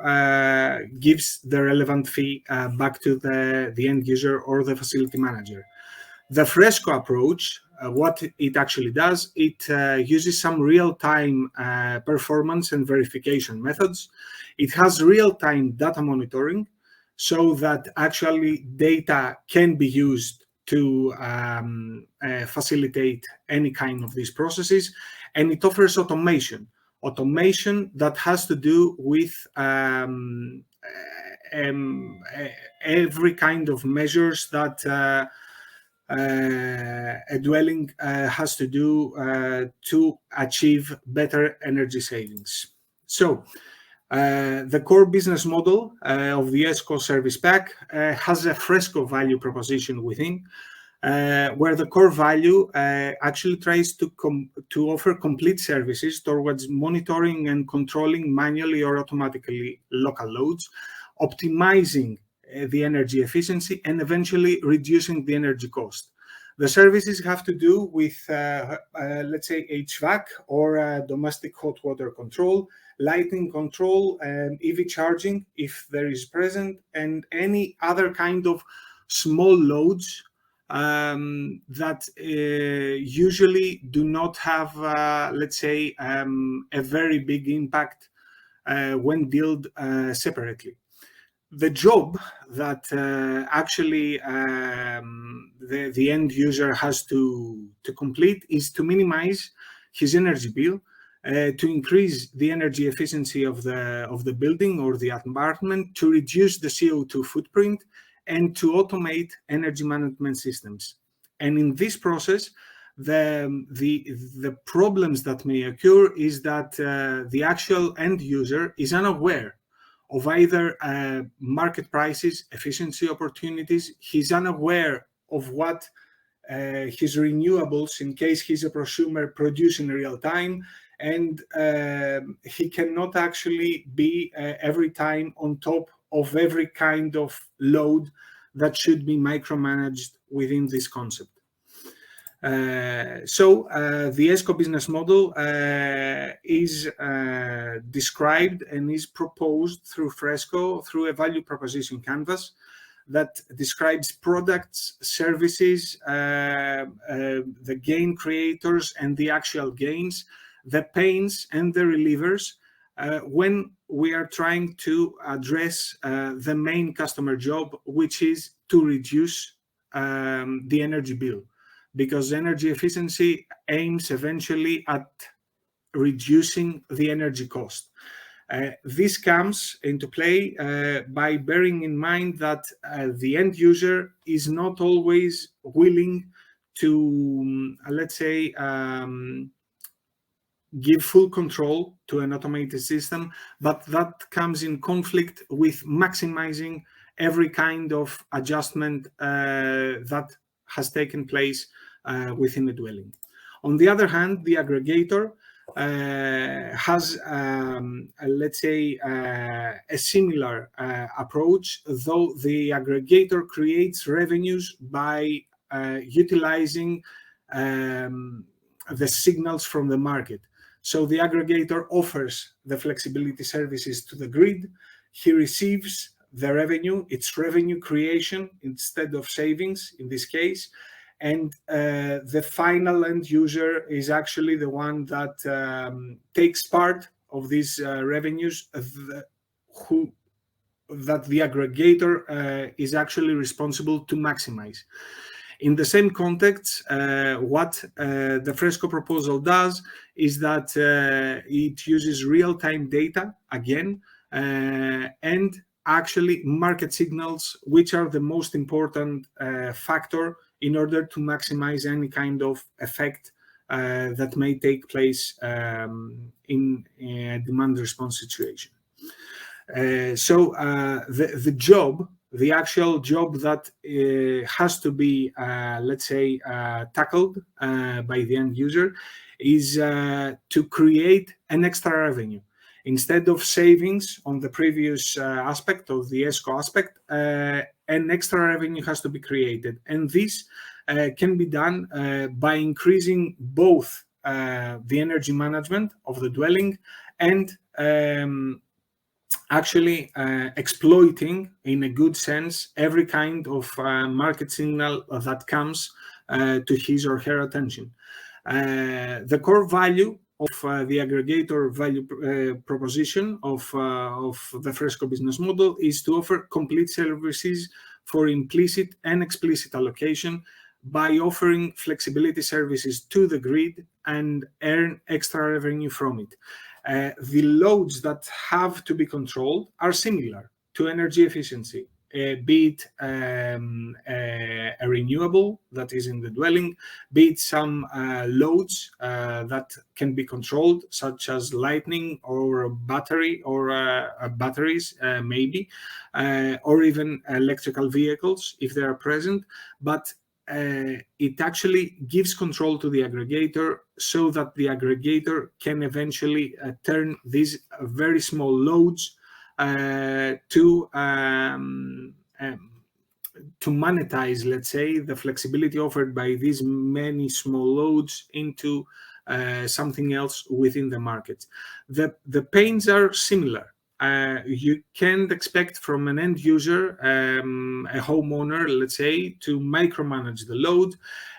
gives the relevant fee back to the end user or the facility manager. The frESCO approach, what it actually does, it uses some real-time performance and verification methods. It has real-time data monitoring, so that actually data can be used to facilitate any kind of these processes. And it offers automation that has to do with every kind of measures that a dwelling has to do to achieve better energy savings. So the core business model of the ESCO service pack has a frESCO value proposition within, where the core value actually tries to offer complete services towards monitoring and controlling manually or automatically local loads, optimizing the energy efficiency, and eventually reducing the energy cost. The services have to do with, let's say, HVAC or domestic hot water control, lighting control, EV charging if there is present, and any other kind of small loads that usually do not have, let's say, a very big impact when dealt separately. The job that actually the end user has to complete is to minimize his energy bill, to increase the energy efficiency of the building or the apartment, to reduce the CO2 footprint, and to automate energy management systems. And in this process, the problems that may occur is that the actual end user is unaware of either market prices, efficiency opportunities. He's unaware of what his renewables, in case he's a prosumer, produce in real time, and he cannot actually be every time on top of every kind of load that should be micromanaged within this concept. So the ESCO business model is described and is proposed through frESCO, through a value proposition canvas that describes products, services, the gain creators and the actual gains, the pains and the relievers, when we are trying to address the main customer job, which is to reduce the energy bill. Because energy efficiency aims eventually at reducing the energy cost. This comes into play by bearing in mind that the end user is not always willing to, let's say, give full control to an automated system, but that comes in conflict with maximizing every kind of adjustment that has taken place within the dwelling. On the other hand, the aggregator has, let's say, a similar approach, though the aggregator creates revenues by utilizing the signals from the market. So the aggregator offers the flexibility services to the grid. He receives the revenue, it's revenue creation instead of savings in this case. And the final end user is actually the one that takes part of these revenues that the aggregator is actually responsible to maximize. In the same context, what the frESCO proposal does is that it uses real-time data again, and actually market signals, which are the most important factor in order to maximize any kind of effect that may take place in a demand response situation. So the actual job that has to be, let's say, tackled by the end user is to create an extra revenue. Instead of savings on the previous aspect of the ESCO aspect, an extra revenue has to be created. And this can be done by increasing both the energy management of the dwelling and actually exploiting, in a good sense, every kind of market signal that comes to his or her attention. The core value of the aggregator value proposition of the frESCO business model is to offer complete services for implicit and explicit allocation by offering flexibility services to the grid and earn extra revenue from it. The loads that have to be controlled are similar to energy efficiency, be it a renewable that is in the dwelling, be it some loads that can be controlled, such as lightning or battery or batteries, maybe, or even electrical vehicles if they are present. But it actually gives control to the aggregator so that the aggregator can eventually turn these very small loads to monetize, let's say, the flexibility offered by these many small loads into something else within the market. The pains are similar. You can't expect from an end user, a homeowner, let's say, to micromanage the load.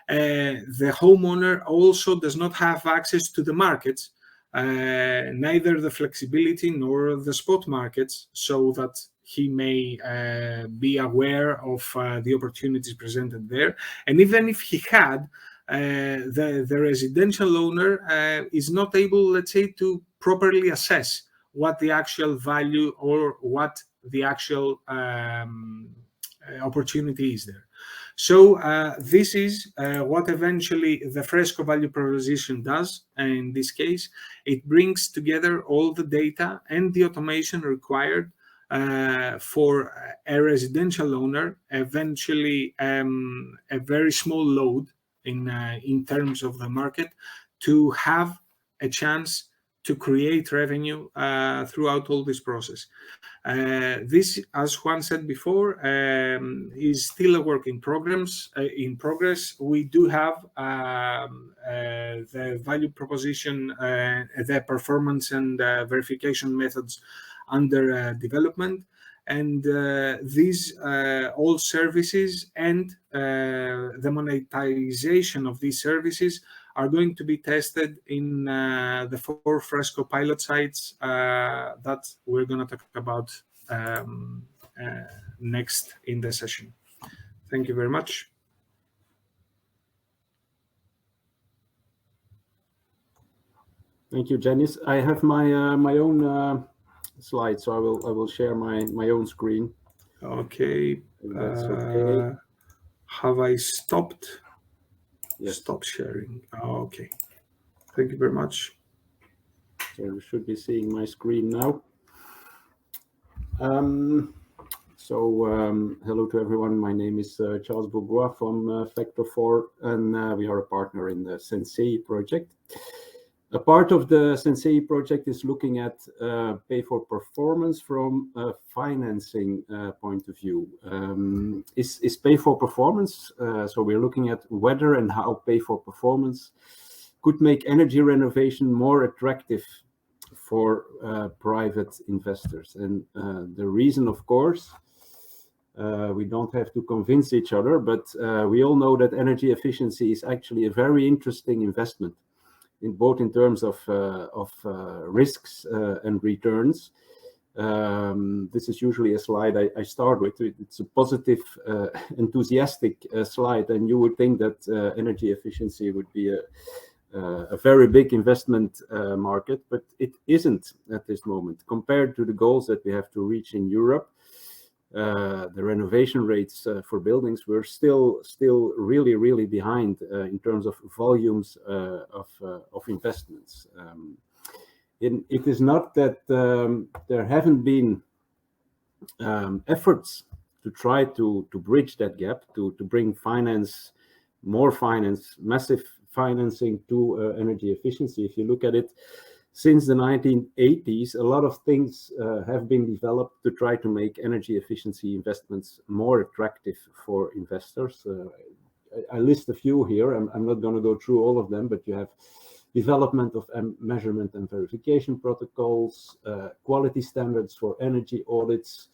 The homeowner also does not have access to the markets, neither the flexibility nor the spot markets, so that he may be aware of the opportunities presented there. And even if he had, the residential owner is not able, let's say, to properly assess what the actual value or what the actual opportunity is there. So this is what eventually the frESCO value proposition does. And in this case, it brings together all the data and the automation required for a residential owner, eventually a very small load in terms of the market, to have a chance to create revenue throughout all this process. This, as Juan said before, is still a work in progress. We do have the value proposition, the performance and verification methods under development, and these all services and the monetization of these services are going to be tested in the 4 frESCO pilot sites that we're going to talk about next in the session. Thank you very much. Thank you, Janis. I have my my own slide, so I will share my own screen. Okay. That's okay. Have I stopped? Yes. Stop sharing. Oh, okay. Thank you very much. So you should be seeing my screen now. Hello to everyone. My name is Charles Bourgois from Factor 4, and we are a partner in the SENSEI project. A part of the SENSEI project is looking at Pay-for-Performance from a financing point of view. Is Pay-for-Performance, so we're looking at whether and how Pay-for-Performance could make energy renovation more attractive for private investors. And the reason, of course, we don't have to convince each other, but we all know that energy efficiency is actually a very interesting investment, both in terms of risks and returns. This is usually a slide I start with. It's a positive, enthusiastic slide, and you would think that energy efficiency would be a very big investment market, but it isn't at this moment. Compared to the goals that we have to reach in Europe, the renovation rates for buildings, we're still really behind in terms of volumes of investments. It is not that there haven't been efforts to try to bridge that gap, to bring more finance, massive financing to energy efficiency. If you look at it, since the 1980s, a lot of things have been developed to try to make energy efficiency investments more attractive for investors. I list a few here. I'm not going to go through all of them, but you have development of measurement and verification protocols, quality standards for energy audits,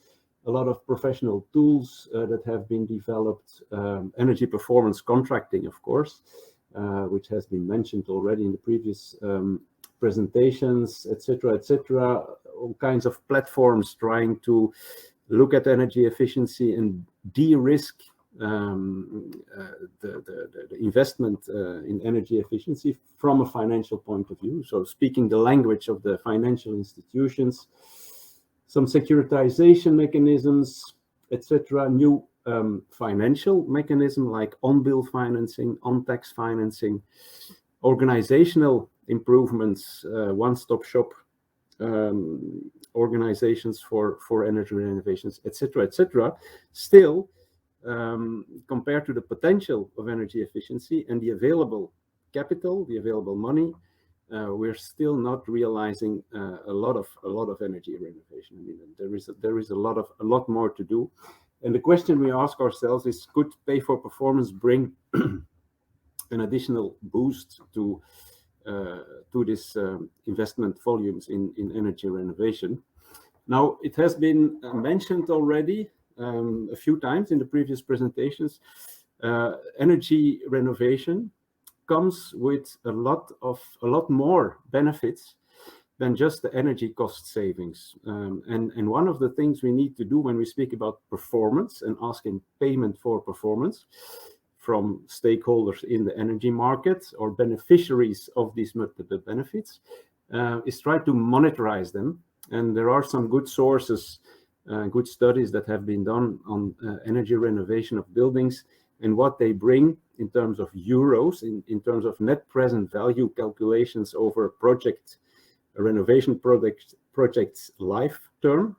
a lot of professional tools that have been developed, energy performance contracting, of course, which has been mentioned already in the previous presentations, etc., all kinds of platforms trying to look at energy efficiency and de-risk the investment in energy efficiency from a financial point of view. So speaking the language of the financial institutions, some securitization mechanisms, etc., new financial mechanism like on-bill financing, on-tax financing, organizational improvements, one-stop shop organizations for energy renovations, etc. Still, compared to the potential of energy efficiency and the available capital, the available money, we're still not realizing a lot of energy renovation. I mean, there is a lot more to do. And the question we ask ourselves is, could Pay-for-Performance bring an additional boost to this investment volumes in energy renovation? Now, it has been mentioned already a few times in the previous presentations. Energy renovation comes with a lot more benefits than just the energy cost savings. And one of the things we need to do when we speak about performance and asking payment for performance from stakeholders in the energy market or beneficiaries of these multiple benefits is try to monetize them. And there are some good sources, good studies that have been done on energy renovation of buildings and what they bring in terms of euros, in terms of net present value calculations over a renovation project's life term.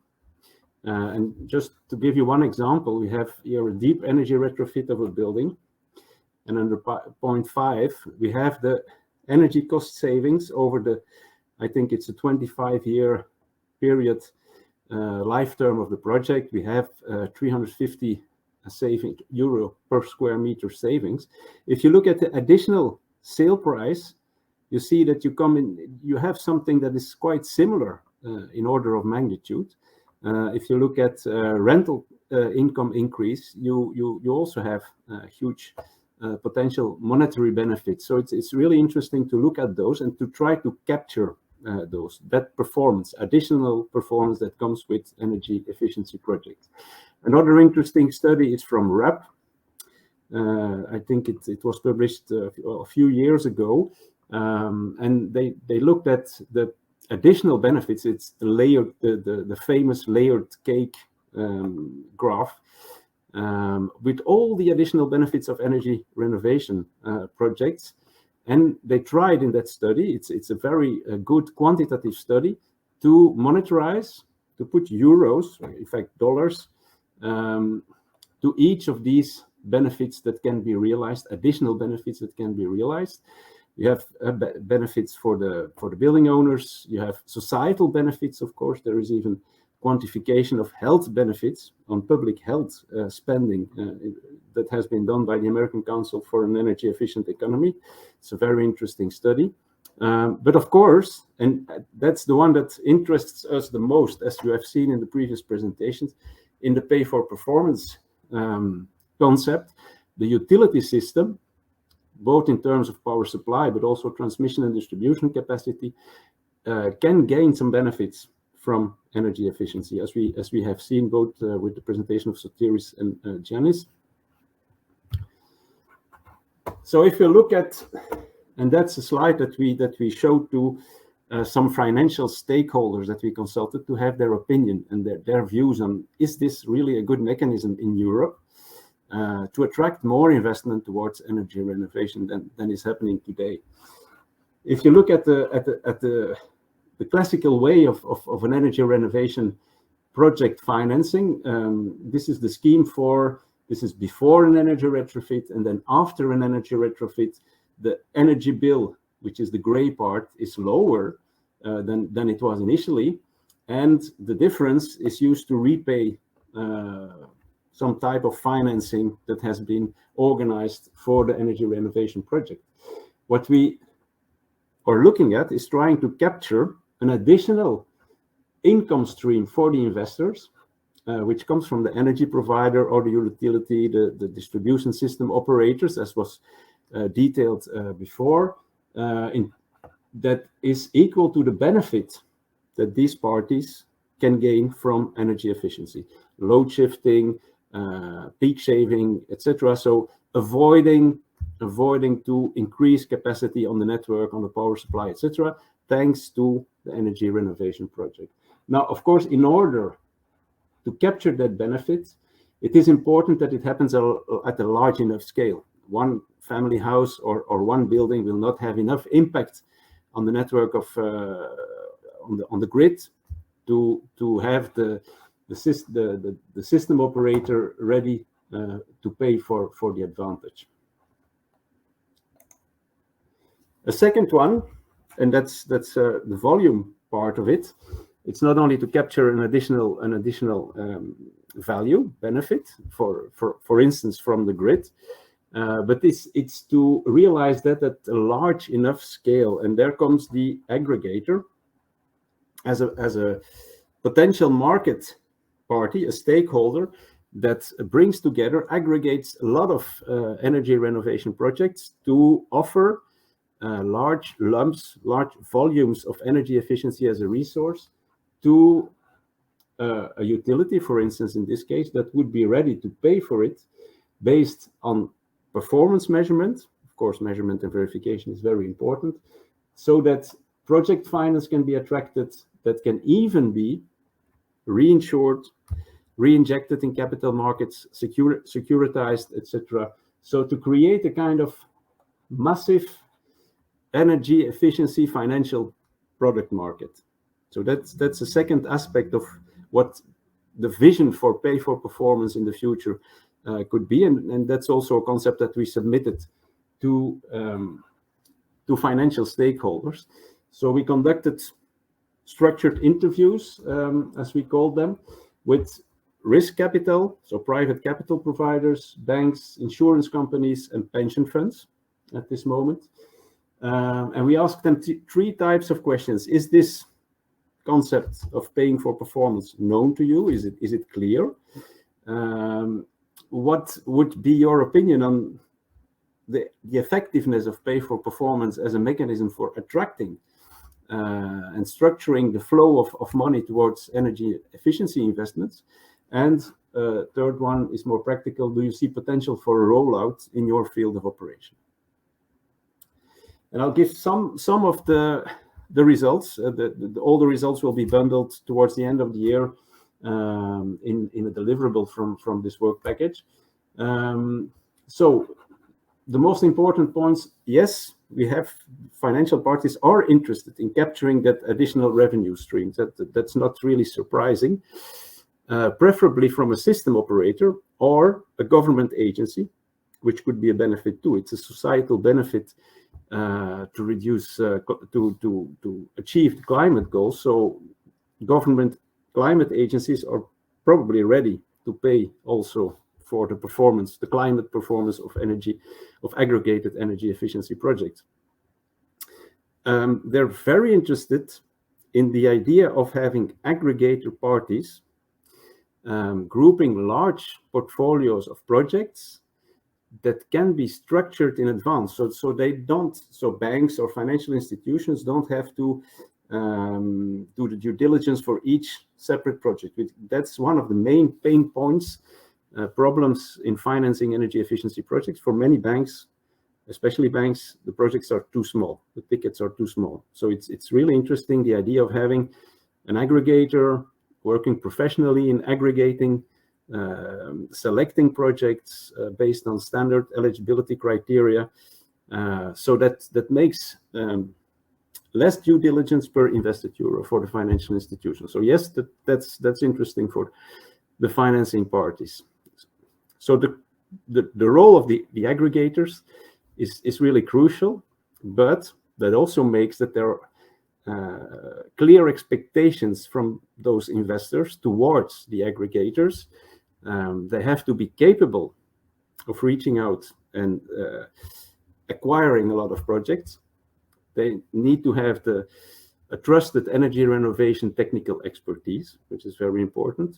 And just to give you one example, we have here a deep energy retrofit of a building. And under point 5, we have the energy cost savings over I think it's a 25-year period life term of the project. We have 350 euro per square meter savings. If you look at the additional sale price, you see that you have something that is quite similar in order of magnitude. If you look at rental income increase, you also have huge potential monetary benefits. So it's really interesting to look at those and to try to capture that performance, additional performance that comes with energy efficiency projects. Another interesting study is from RAP. I think it was published a few years ago, and they looked at the additional benefits. It's the famous layered cake graph with all the additional benefits of energy renovation projects. And they tried in that study, it's a very good quantitative study, to monetize, to put euros, in fact dollars, to each of these benefits that can be realized, additional benefits that can be realized. You have benefits for the building owners. You have societal benefits, of course. There is even quantification of health benefits on public health spending that has been done by the American Council for an Energy Efficient Economy. It's a very interesting study. But of course, and that's the one that interests us the most, as you have seen in the previous presentations, in the Pay-for-Performance concept, the utility system, both in terms of power supply, but also transmission and distribution capacity, can gain some benefits from energy efficiency, as we have seen both with the presentation of Sotiris and Giannis. So if you look at, and that's a slide that we showed to some financial stakeholders that we consulted to have their opinion and their views on, is this really a good mechanism in Europe to attract more investment towards energy renovation than is happening today. If you look at the classical way of an energy renovation project financing, this is the scheme for, this is before an energy retrofit, and then after an energy retrofit, the energy bill, which is the gray part, is lower than it was initially, and the difference is used to repay some type of financing that has been organized for the energy renovation project. What we are looking at is trying to capture an additional income stream for the investors, which comes from the energy provider or the utility, the distribution system operators, as was detailed before, that is equal to the benefit that these parties can gain from energy efficiency, load shifting, peak shaving, etc. So avoiding to increase capacity on the network, on the power supply, etc., thanks to the energy renovation project. Now, of course, in order to capture that benefit, it is important that it happens at a large enough scale. One family house or one building will not have enough impact on the network of on the grid to have the system operator ready to pay for the advantage. A second one, and that's the volume part of it. It's not only to capture an additional value benefit for instance from the grid, but it's to realize that at a large enough scale, and there comes the aggregator as a potential market party, a stakeholder that brings together, aggregates a lot of energy renovation projects to offer large lumps, large volumes of energy efficiency as a resource to a utility, for instance, in this case, that would be ready to pay for it based on performance measurement. Of course, measurement and verification is very important, so that project finance can be attracted, that can even be reinsured, reinjected in capital markets, securitized, etc. So to create a kind of massive energy efficiency financial product market. So that's a second aspect of what the vision for Pay-for-Performance in the future could be, and that's also a concept that we submitted to financial stakeholders. So we conducted structured interviews, as we called them, with risk capital, so private capital providers, banks, insurance companies, and pension funds at this moment. And we asked them three types of questions. Is this concept of paying for performance known to you? Is it clear? What would be your opinion on the effectiveness of pay for performance as a mechanism for attracting and structuring the flow of money towards energy efficiency investments? And third one is more practical. Do you see potential for a rollout in your field of operation? And I'll give some of the results. All the results will be bundled towards the end of the year in a deliverable from this work package. So the most important points: yes, we have financial parties are interested in capturing that additional revenue stream. That's not really surprising. Preferably from a system operator or a government agency, which could be a benefit too. It's a societal benefit to reduce, to achieve the climate goals. So government climate agencies are probably ready to pay also for the performance, the climate performance of energy, of aggregated energy efficiency projects. They're very interested in the idea of having aggregator parties grouping large portfolios of projects that can be structured in advance. So they don't, so banks or financial institutions don't have to do the due diligence for each separate project. That's one of the main pain points, problems in financing energy efficiency projects for many banks. especially banks, the projects are too small, the tickets are too small. So it's really interesting, the idea of having an aggregator working professionally in aggregating, selecting projects based on standard eligibility criteria, so that makes less due diligence per invested euro for the financial institution. So yes, that's interesting for the financing parties. So the role of the aggregators is really crucial, but that also makes that there are clear expectations from those investors towards the aggregators. They have to be capable of reaching out and acquiring a lot of projects. They need to have a trusted energy renovation technical expertise, which is very important.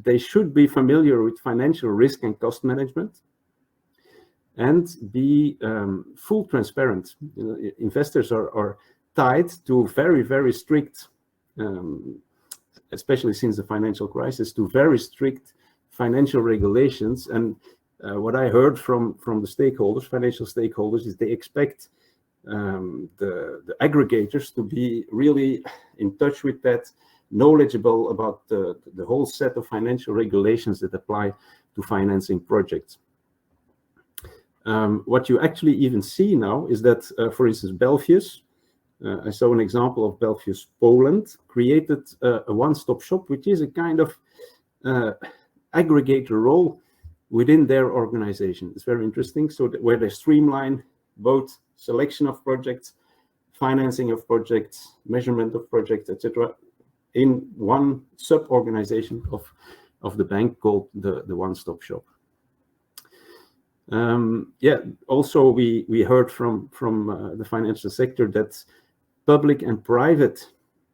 They should be familiar with financial risk and cost management, and be full transparent. You know, investors are tied to very, very strict, especially since the financial crisis, to very strict financial regulations. And what I heard from the stakeholders, financial stakeholders, is they expect the aggregators to be really in touch with that, knowledgeable about the whole set of financial regulations that apply to financing projects. What you actually even see now is that, for instance, Belfius, I saw an example of Belfius Poland, created a one-stop shop, which is a kind of aggregator role within their organization. It's very interesting. So where they streamline both selection of projects, financing of projects, measurement of projects, etc., in one sub-organization of the bank called the one-stop shop. Also we heard from the financial sector that public and private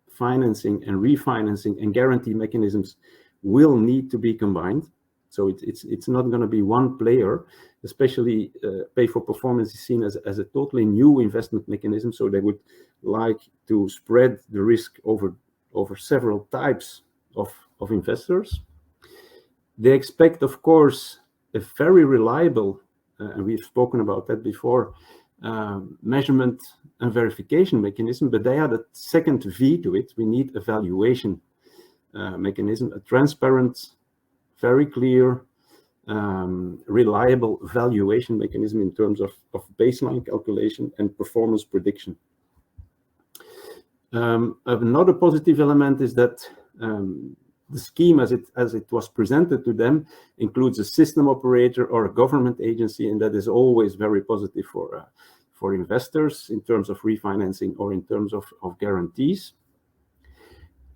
financing and refinancing and guarantee mechanisms will need to be combined. So it's not going to be one player, especially Pay-for-Performance is seen as a totally new investment mechanism. So they would like to spread the risk over several types of investors. They expect, of course, a very reliable, and we've spoken about that before, measurement and verification mechanism, but they add a second V to it. We need a valuation mechanism, a transparent, very clear, reliable valuation mechanism in terms of baseline calculation and performance prediction. Another positive element is that the scheme as it was presented to them includes a system operator or a government agency, and that is always very positive for investors in terms of refinancing or in terms of guarantees.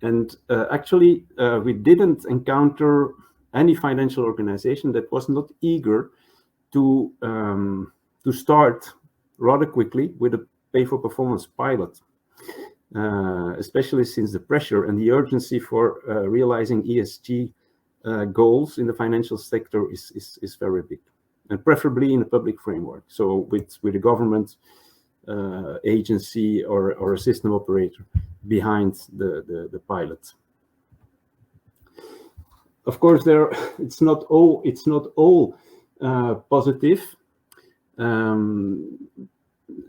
And actually, we didn't encounter any financial organization that was not eager to start rather quickly with a Pay-for-Performance pilot. Especially since the pressure and the urgency for realizing ESG goals in the financial sector is very big, and preferably in a public framework. So with a government agency or a system operator behind the pilot. Of course, it's not all positive.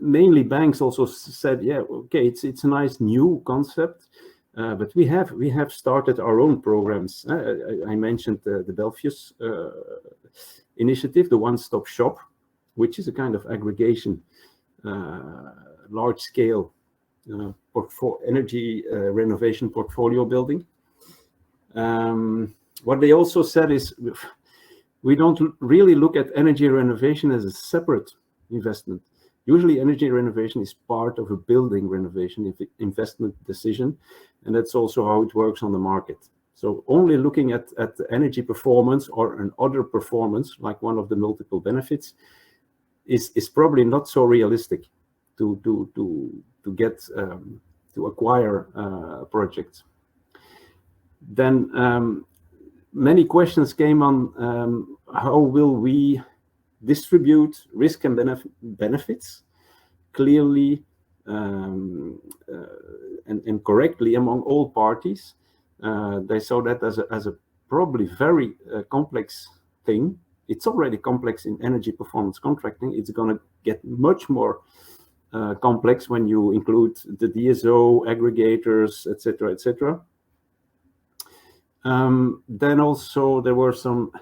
Mainly banks also said, yeah, okay, it's a nice new concept, but we have started our own programs. I mentioned the Belfius initiative, the one-stop shop, which is a kind of aggregation, large-scale energy renovation portfolio building. What they also said is, we don't really look at energy renovation as a separate investment. Usually energy renovation is part of a building renovation investment decision, and that's also how it works on the market. So only looking at the energy performance or an other performance, like one of the multiple benefits, is probably not so realistic to get to acquire projects. Then many questions came on how will we distribute risk and benefits clearly and correctly among all parties. They saw that as a probably very complex thing It's already complex in energy performance contracting. It's going to get much more complex when you include the DSO, aggregators, etc., etc. Then also there were some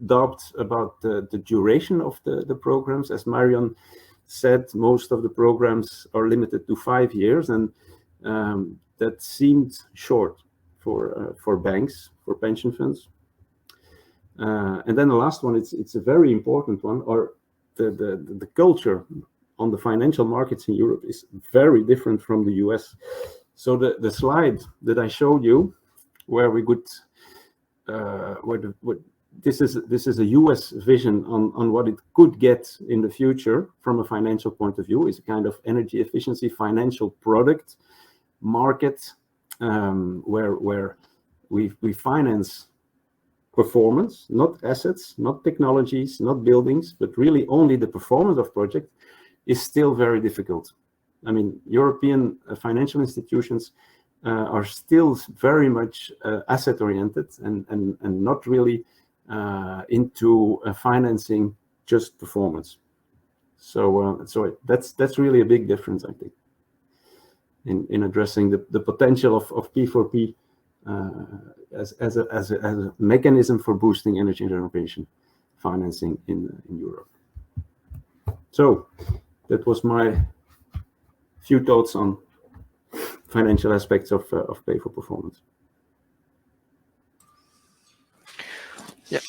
doubts about the duration of the programs. As Marion said, most of the programs are limited to 5 years, and that seemed short for banks, for pension funds. And then the last one, it's a very important one, or the culture on the financial markets in Europe is very different from the US. So the slide that I showed you, where we could, this is a US vision on what it could get in the future from a financial point of view, is a kind of energy efficiency financial product market, where we finance performance, not assets, not technologies, not buildings, but really only the performance of project, is still very difficult. I mean, European financial institutions are still very much asset-oriented and not really into financing just performance. So that's really a big difference, I think, in addressing the potential of P4P as a mechanism for boosting energy renovation financing in Europe. So that was my few thoughts on financial aspects of Pay-for-Performance. Yeah,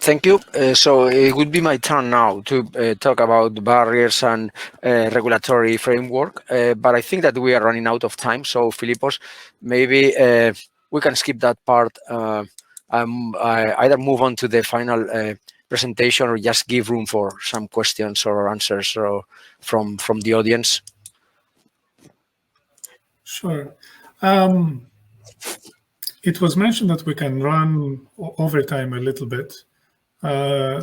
thank you. So it would be my turn now to talk about barriers and regulatory framework, but I think that we are running out of time. So Philippos, maybe we can skip that part. Either move on to the final presentation or just give room for some questions or answers from the audience. Sure. It was mentioned that we can run over time a little bit.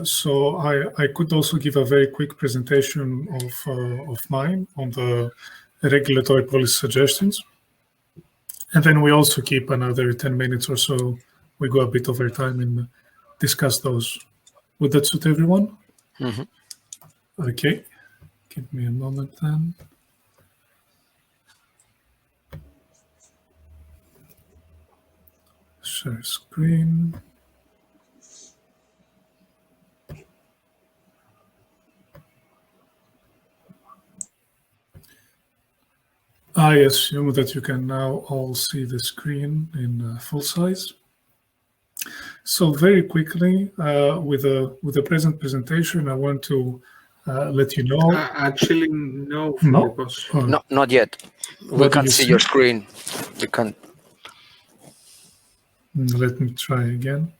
So I could also give a very quick presentation of mine on the regulatory policy suggestions. And then we also keep another 10 minutes or so. We go a bit over time and discuss those. Would that suit everyone? Mm-hmm. Okay. Give me a moment then. Share screen. I assume that you can now all see the screen in full size. So very quickly, with the present presentation, I want to let you know. Actually, no. No, not yet. We can't see your screen. We can't. Let me try again.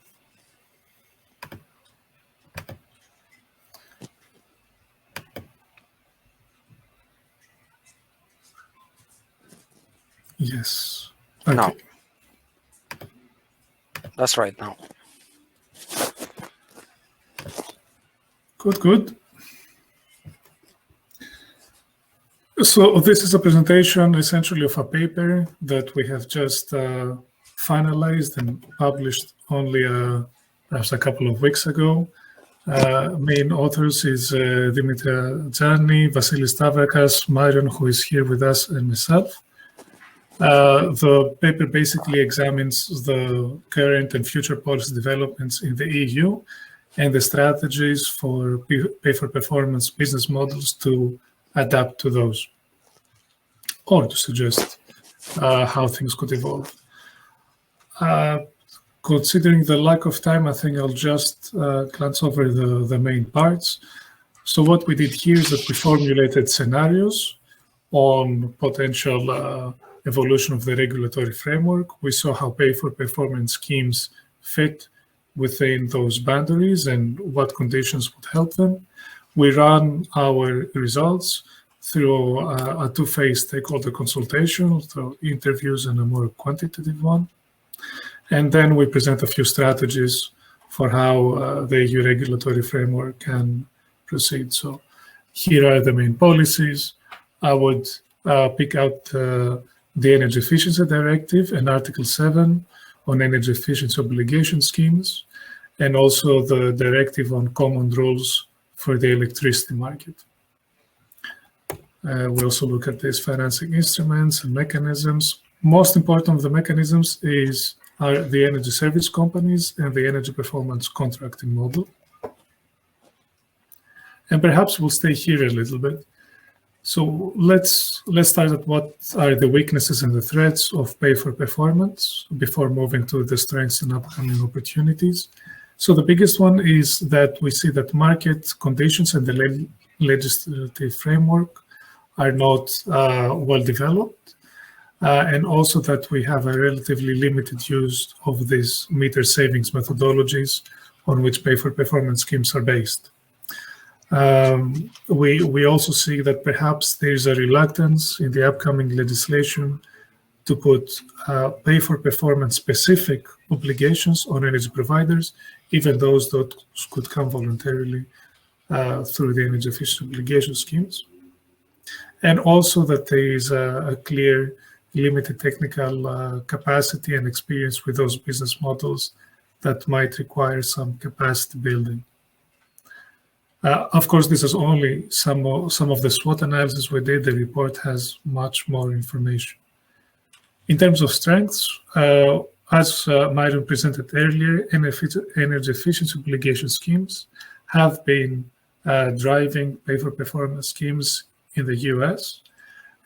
Yes. Okay. No. That's right now. Good. So this is a presentation essentially of a paper that we have just finalized and published only perhaps a couple of weeks ago. Main authors is Dimitra Czarny, Vasilis Stavrakas, Marion, who is here with us, and myself. The paper basically examines the current and future policy developments in the EU and the strategies for pay-for-performance business models to adapt to those, or to suggest how things could evolve. Considering the lack of time, I think I'll just glance over the main parts. So what we did here is that we formulated scenarios on potential evolution of the regulatory framework. We saw how pay-for-performance schemes fit within those boundaries and what conditions would help them. We ran our results through a two-phase stakeholder consultation, through interviews and a more quantitative one. And then we present a few strategies for how the EU regulatory framework can proceed. So here are the main policies. I would pick out the Energy Efficiency Directive and Article 7 on energy efficiency obligation schemes. and also the directive on common rules for the electricity market. We also look at these financing instruments and mechanisms. Most important of the mechanisms are the energy service companies and the energy performance contracting model. And perhaps we'll stay here a little bit. So let's start at what are the weaknesses and the threats of pay-for-performance before moving to the strengths and upcoming opportunities. So the biggest one is that we see that market conditions and the legislative framework are not well developed, and also that we have a relatively limited use of these meter savings methodologies on which pay-for-performance schemes are based. We also see that perhaps there's a reluctance in the upcoming legislation to put pay-for-performance specific obligations on energy providers, even those that could come voluntarily through the energy efficiency obligation schemes. And also that there is a clear limited technical capacity and experience with those business models that might require some capacity building. Of course, this is only some of the SWOT analysis we did. The report has much more information. In terms of strengths, as Myron presented earlier, energy efficiency obligation schemes have been driving pay-for-performance schemes in the US.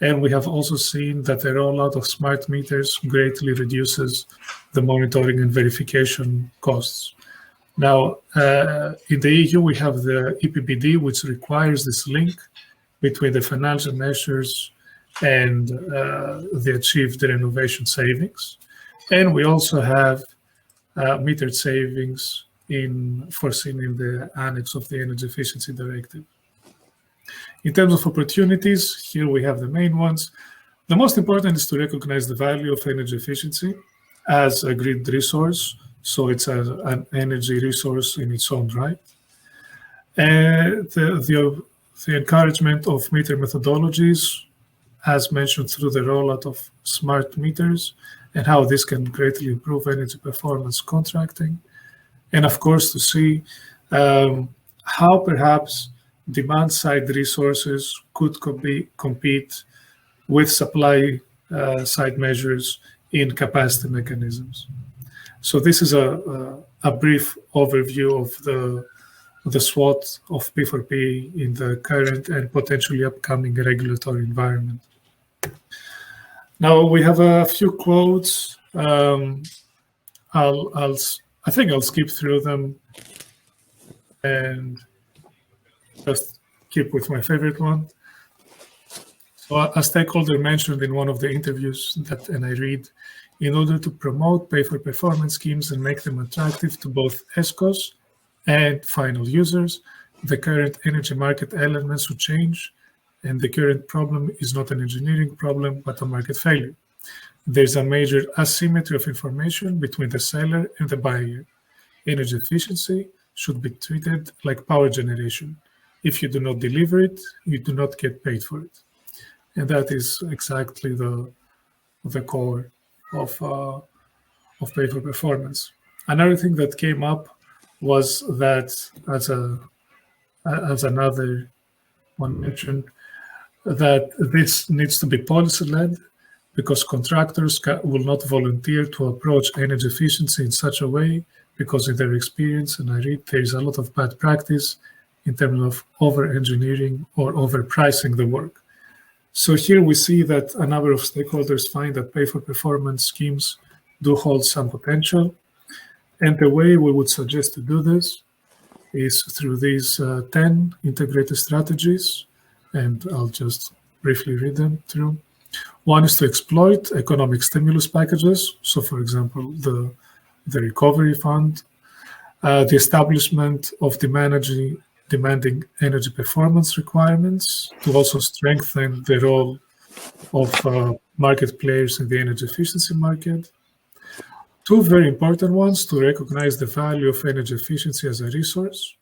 And we have also seen that the rollout of smart meters greatly reduces the monitoring and verification costs. Now, in the EU, we have the EPBD, which requires this link between the financial measures and the achieved renovation savings. And we also have metered savings foreseen in the annex of the Energy Efficiency Directive. In terms of opportunities, here we have the main ones. The most important is to recognize the value of energy efficiency as a grid resource. So it's an energy resource in its own right. And the encouragement of meter methodologies, as mentioned through the rollout of smart meters, and how this can greatly improve energy performance contracting. And of course, to see how perhaps demand-side resources could compete with supply-side measures in capacity mechanisms. So this is a brief overview of the SWOT of P4P in the current and potentially upcoming regulatory environment. Now we have a few quotes. I think I'll skip through them and just keep with my favorite one. So a stakeholder mentioned in one of the interviews and I read, in order to promote pay-for-performance schemes and make them attractive to both ESCOs and final users, the current energy market elements should change, and the current problem is not an engineering problem, but a market failure. There's a major asymmetry of information between the seller and the buyer. Energy efficiency should be treated like power generation. If you do not deliver it, you do not get paid for it. And that is exactly the core of pay-for-performance. Another thing that came up was that, as another one mentioned, that this needs to be policy-led because contractors will not volunteer to approach energy efficiency in such a way because in their experience, and I read, there is a lot of bad practice in terms of over-engineering or overpricing the work. So here we see that a number of stakeholders find that pay-for-performance schemes do hold some potential. And the way we would suggest to do this is through these 10 integrated strategies. And I'll just briefly read them through. One is to exploit economic stimulus packages. So for example, the recovery fund, the establishment of demanding energy performance requirements to also strengthen the role of market players in the energy efficiency market. Two very important ones, to recognize the value of energy efficiency as a resource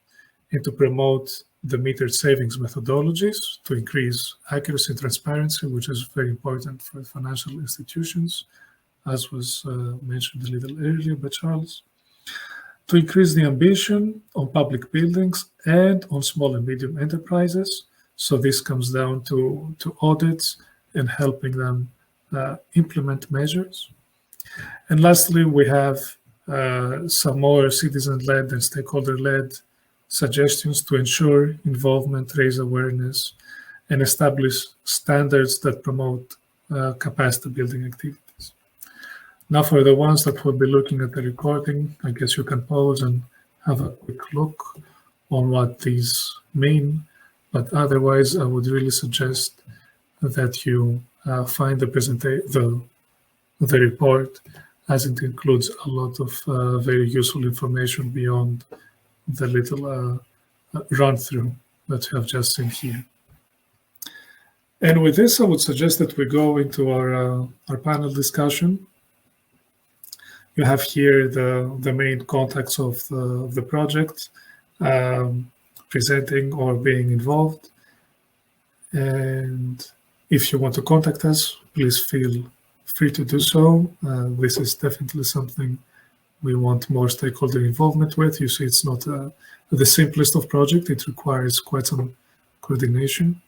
and to promote the metered savings methodologies to increase accuracy and transparency, which is very important for financial institutions, as was mentioned a little earlier by Charles. to increase the ambition on public buildings and on small and medium enterprises. So this comes down to audits and helping them implement measures. And lastly, we have some more citizen-led and stakeholder-led suggestions to ensure involvement, raise awareness, and establish standards that promote capacity building activities. Now, for the ones that will be looking at the recording, I guess you can pause and have a quick look on what these mean. But otherwise, I would really suggest that you find the report, as it includes a lot of very useful information beyond the little run-through that you have just seen here. And with this, I would suggest that we go into our panel discussion. You have here the main contacts of the project, presenting or being involved. And if you want to contact us, please feel free to do so. This is definitely something we want more stakeholder involvement with. You see, it's not the simplest of projects. It requires quite some coordination.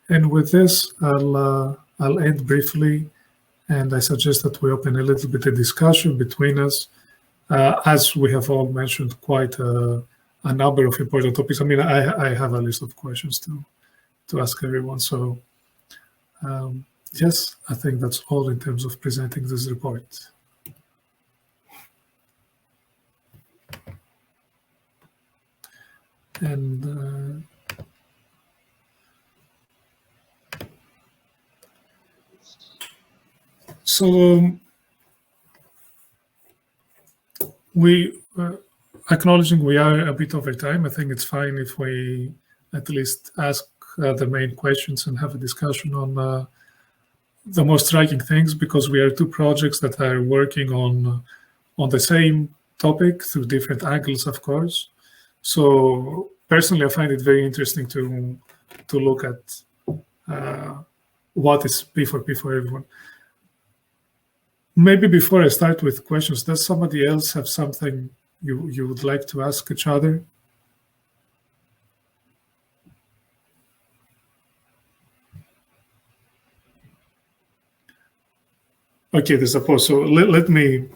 And with this, I'll end briefly, and I suggest that we open a little bit of discussion between us. As we have all mentioned, quite a number of important topics. I mean, I have a list of questions to ask everyone. So yes, I think that's all in terms of presenting this report. And so we acknowledging we are a bit over time. I think it's fine if we at least ask the main questions and have a discussion on the most striking things, because we are two projects that are working on the same topic through different angles, of course. So personally, I find it very interesting to look at what is P4P for everyone. Maybe before I start with questions, does somebody else have something you would like to ask each other? Okay, there's a pause. So let me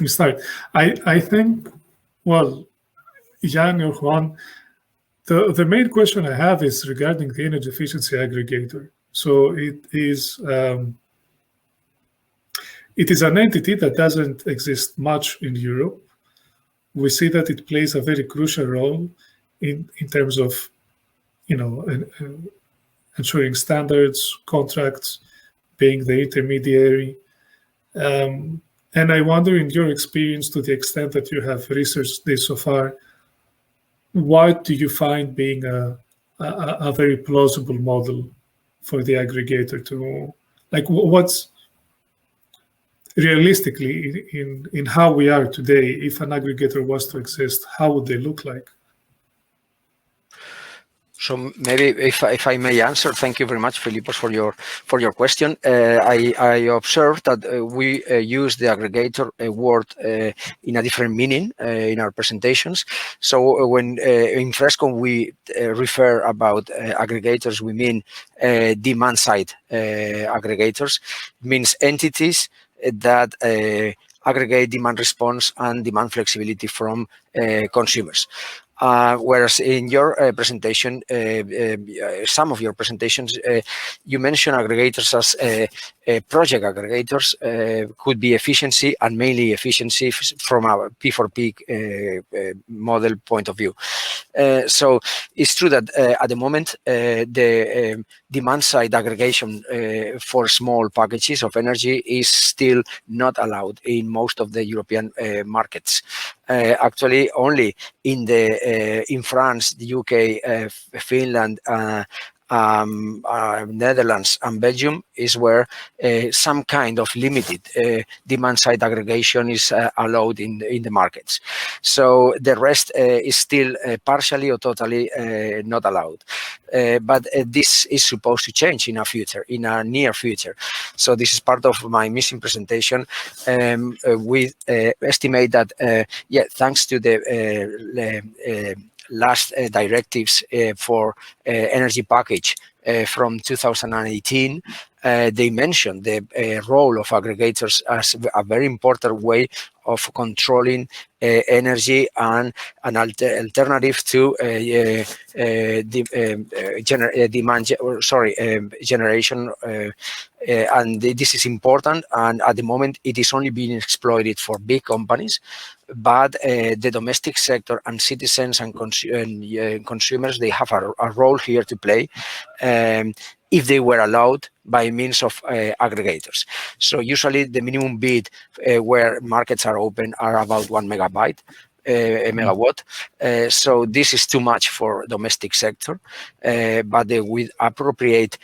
start. I think, well, Jan or Juan, the main question I have is regarding the energy efficiency aggregator. So it is an entity that doesn't exist much in Europe. We see that it plays a very crucial role in terms of, ensuring standards, contracts, being the intermediary. And I wonder, in your experience, to the extent that you have researched this so far, what do you find being a very plausible model for the aggregator to, like, what's realistically in how we are today, if an aggregator was to exist, how would they look like? So maybe if I may answer, thank you very much, Philippos, for your question. I observed that we use the aggregator word in a different meaning in our presentations. So when in frESCO we refer about aggregators, we mean demand side aggregators. It means entities that aggregate demand response and demand flexibility from consumers. Whereas in your presentation, some of your presentations, you mentioned aggregators as project aggregators, could be efficiency and mainly efficiency from a P4P model point of view. So it's true that at the moment, the demand side aggregation for small packages of energy is still not allowed in most of the European markets. Actually, only in France, the UK, Finland, Netherlands and Belgium is where some kind of limited demand side aggregation is allowed in the markets. So the rest is still partially or totally not allowed. But this is supposed to change in a near future. So this is part of my missing presentation. We estimate that, thanks to the last directives for energy package from 2018, they mentioned the role of aggregators as a very important way of controlling energy and an alternative to generation. And this is important, and at the moment it is only being exploited for big companies, but the domestic sector and citizens and consumers, they have a role here to play if they were allowed by means of aggregators. So usually the minimum bid where markets are open are about 1 megawatt. So this is too much for domestic sector, but with appropriate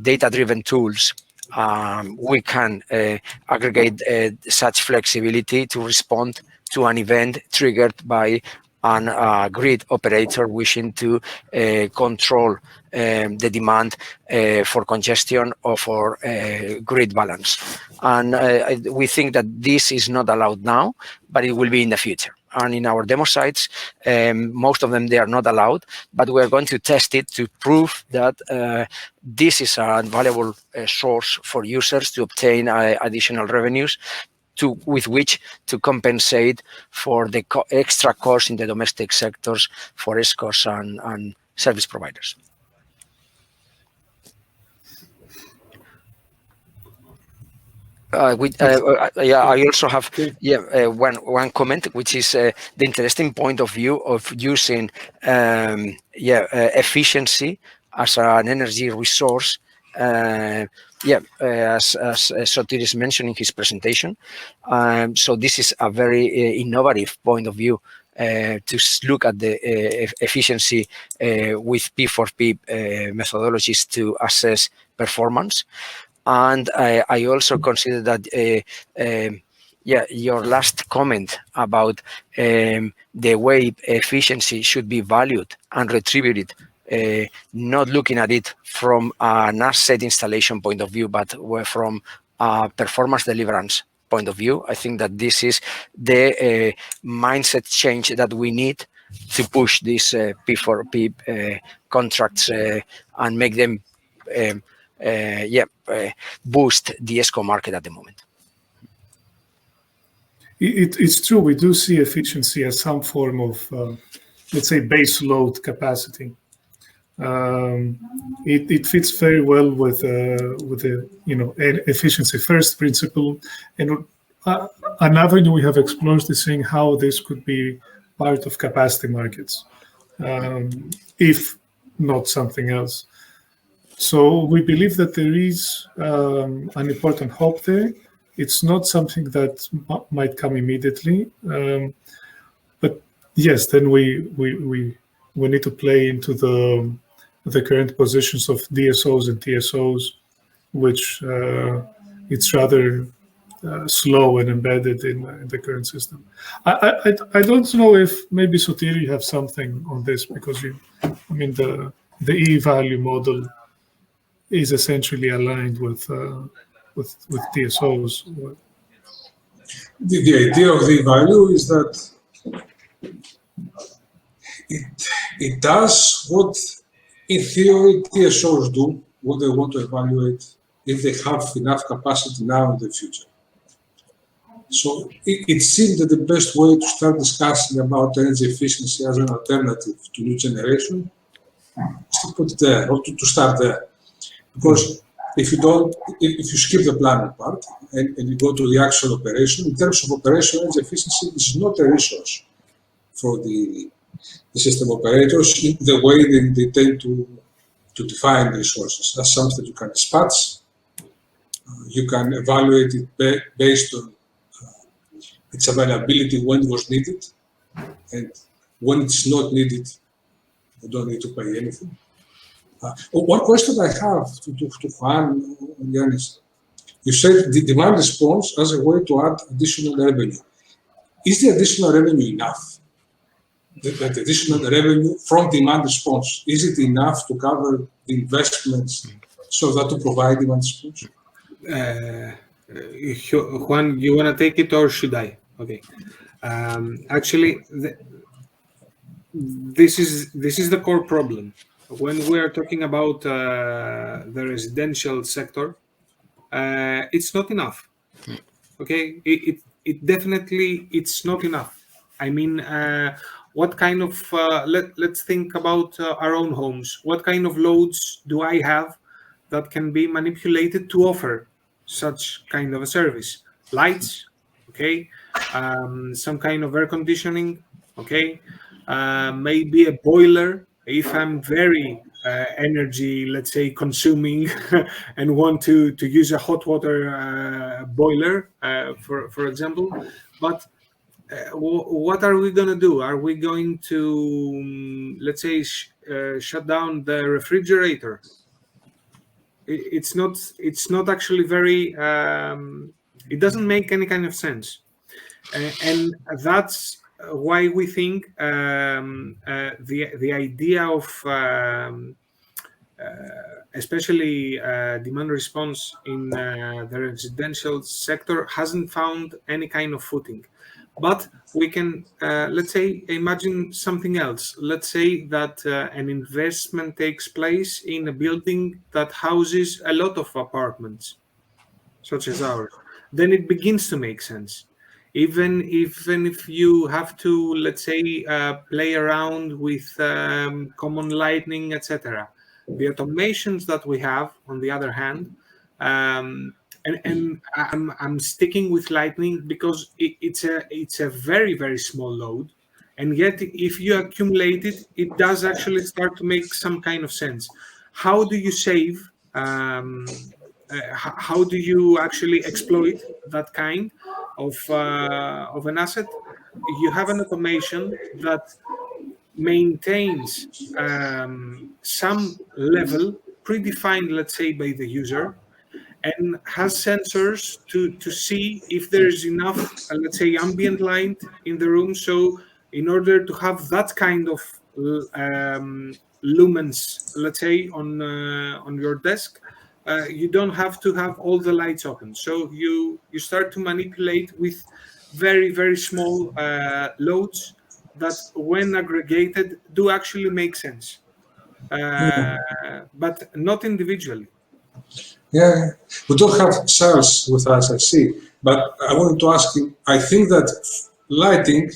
data-driven tools, we can aggregate such flexibility to respond to an event triggered by a grid operator wishing to control the demand for congestion or for grid balance. And we think that this is not allowed now, but it will be in the future. And in our demo sites, most of them, they are not allowed, but we're going to test it to prove that this is a valuable source for users to obtain additional revenues with which to compensate for the extra costs in the domestic sectors for ESCOs and service providers. I also have one comment, which is the interesting point of view of using efficiency as an energy resource. As Sotiris mentioned in his presentation. So this is a very innovative point of view to look at the efficiency with P4P methodologies to assess performance. And I also consider that your last comment about the way efficiency should be valued and retributed, not looking at it from an asset installation point of view, but from a performance deliverance point of view. I think that this is the mindset change that we need to push these P4P contracts and make them boost the ESCO market at the moment. It's true, we do see efficiency as some form of, let's say, base load capacity. It fits very well with the efficiency first principle, and an avenue we have explored is seeing how this could be part of capacity markets, if not something else. So we believe that there is an important hope there. It's not something that might come immediately, but yes, then we need to play into the current positions of DSOs and TSOs, which it's rather slow and embedded in the current system. I don't know if maybe Sotir, you have something on this, because the E-value model is essentially aligned with TSOs. The idea of the E-value is that it does what, in theory, TSOs do, what they want to evaluate if they have enough capacity now and in the future. So it seemed that the best way to start discussing about energy efficiency as an alternative to new generation is to put it there, or to start there. Because if you skip the planning part and you go to the actual operation, in terms of operation, energy efficiency is not a resource for the system operators in the way they tend to define resources. That's something that you can dispatch. You can evaluate it based on its availability when it was needed, and when it's not needed, you don't need to pay anything. One question I have to Juan and Yanis, you said the demand response as a way to add additional revenue. Is the additional revenue enough? The additional revenue from demand response, is it enough to cover the investments so that to provide demand response? Juan, you want to take it or should I? Okay. Actually, this is the core problem. When we are talking about the residential sector, it's not enough. Okay, it definitely it's not enough. I mean, what kind of let's think about our own homes. What kind of loads do I have that can be manipulated to offer such kind of a service? Lights, okay, some kind of air conditioning, okay, maybe a boiler if I'm very energy, let's say, consuming and want to use a hot water boiler, for example. But what are we going to do? Are we going to, let's say, shut down the refrigerator? It's not actually very. It doesn't make any kind of sense, and that's why we think the idea of especially demand response in the residential sector hasn't found any kind of footing. But we can, let's say, imagine something else. Let's say that an investment takes place in a building that houses a lot of apartments, such as ours. Then it begins to make sense. Even if you have to, let's say, play around with common lighting, etc. The automations that we have, on the other hand, and I'm sticking with lightning because it's a very, very small load, and yet if you accumulate it, it does actually start to make some kind of sense. How do you save? How do you actually exploit that kind of an asset? You have an automation that maintains some level predefined, let's say, by the user, and has sensors to see if there is enough, let's say, ambient light in the room. So in order to have that kind of lumens, let's say, on your desk, you don't have to have all the lights open. So you start to manipulate with very, very small loads that, when aggregated, do actually make sense, but not individually. Yeah, we don't have Charles with us, I see. But I wanted to ask him, I think that lighting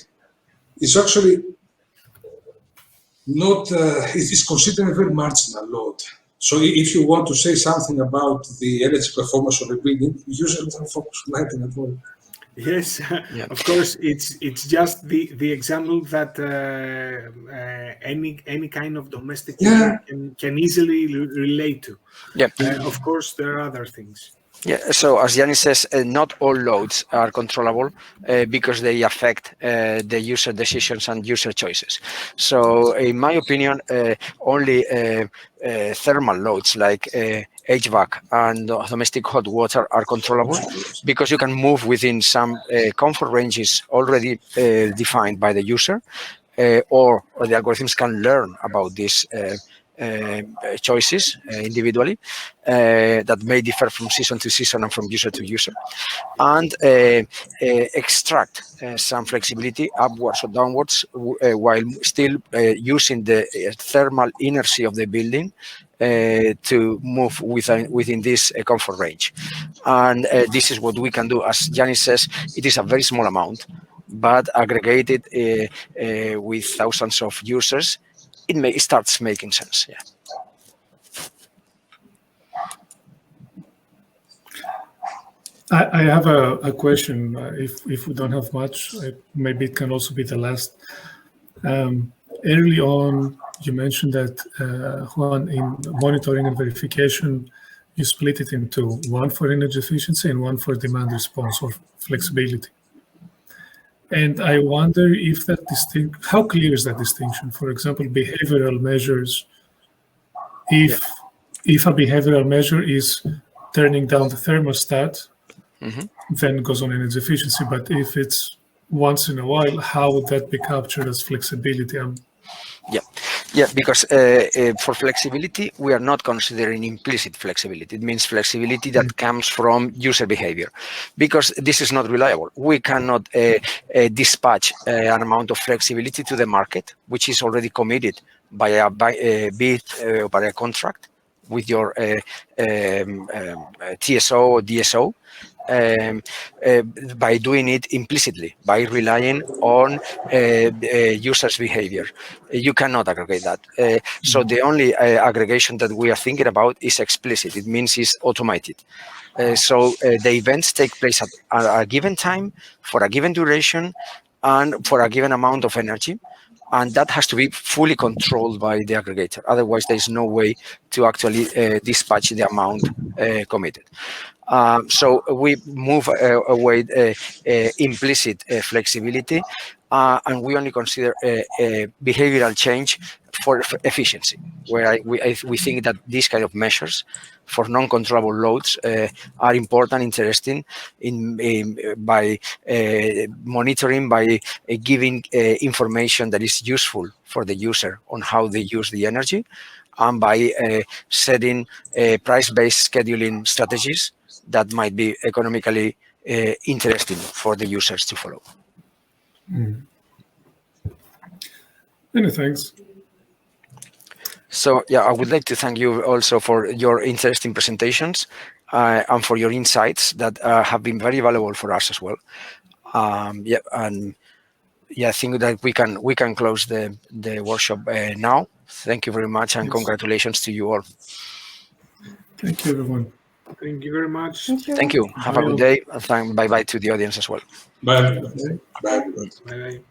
is actually not, it's considered a very marginal load. So if you want to say something about the energy performance of a building, usually don't focus on lighting at all. Yes, Yeah. of course, it's just the example that any kind of domestic user can easily relate to. Yeah. Of course, there are other things. Yeah, so as Yannis says, not all loads are controllable because they affect the user decisions and user choices. So in my opinion, only thermal loads like HVAC and domestic hot water are controllable because you can move within some comfort ranges already defined by the user, or the algorithms can learn about these choices individually that may differ from season to season and from user to user, and extract some flexibility upwards or downwards while still using the thermal inertia of the building to move within this comfort range. And this is what we can do. As Yannis says, it is a very small amount, but aggregated with thousands of users, it starts making sense. Yeah. I have a question. If we don't have much, maybe it can also be the last. Early on, you mentioned that, Juan, in monitoring and verification, you split it into one for energy efficiency and one for demand response or flexibility. And I wonder if that how clear is that distinction? For example, behavioral measures. If a behavioral measure is turning down the thermostat, then it goes on energy efficiency. But if it's once in a while, how would that be captured as flexibility? Yeah. Yeah, because for flexibility, we are not considering implicit flexibility. It means flexibility that comes from user behavior, because this is not reliable. We cannot dispatch an amount of flexibility to the market, which is already committed by a bid by a contract with your TSO or DSO. By doing it implicitly, by relying on users' behavior. You cannot aggregate that. So the only aggregation that we are thinking about is explicit. It means it's automated. So the events take place at a given time, for a given duration, and for a given amount of energy. And that has to be fully controlled by the aggregator. Otherwise, there is no way to actually dispatch the amount committed. So we move away implicit flexibility, and we only consider behavioral change for efficiency, where we think that these kind of measures for non-controllable loads are important, interesting by monitoring, by giving information that is useful for the user on how they use the energy, and by setting price-based scheduling strategies that might be economically interesting for the users to follow. Many thanks. So yeah, I would like to thank you also for your interesting presentations and for your insights that have been very valuable for us as well. Yeah, and yeah, I think that we can close the workshop now. Thank you very much, and congratulations to you all. Thank you, everyone. Thank you very much. Thank you. Have a good day. Bye-bye to the audience as well. Bye. Bye. Bye. Bye-bye.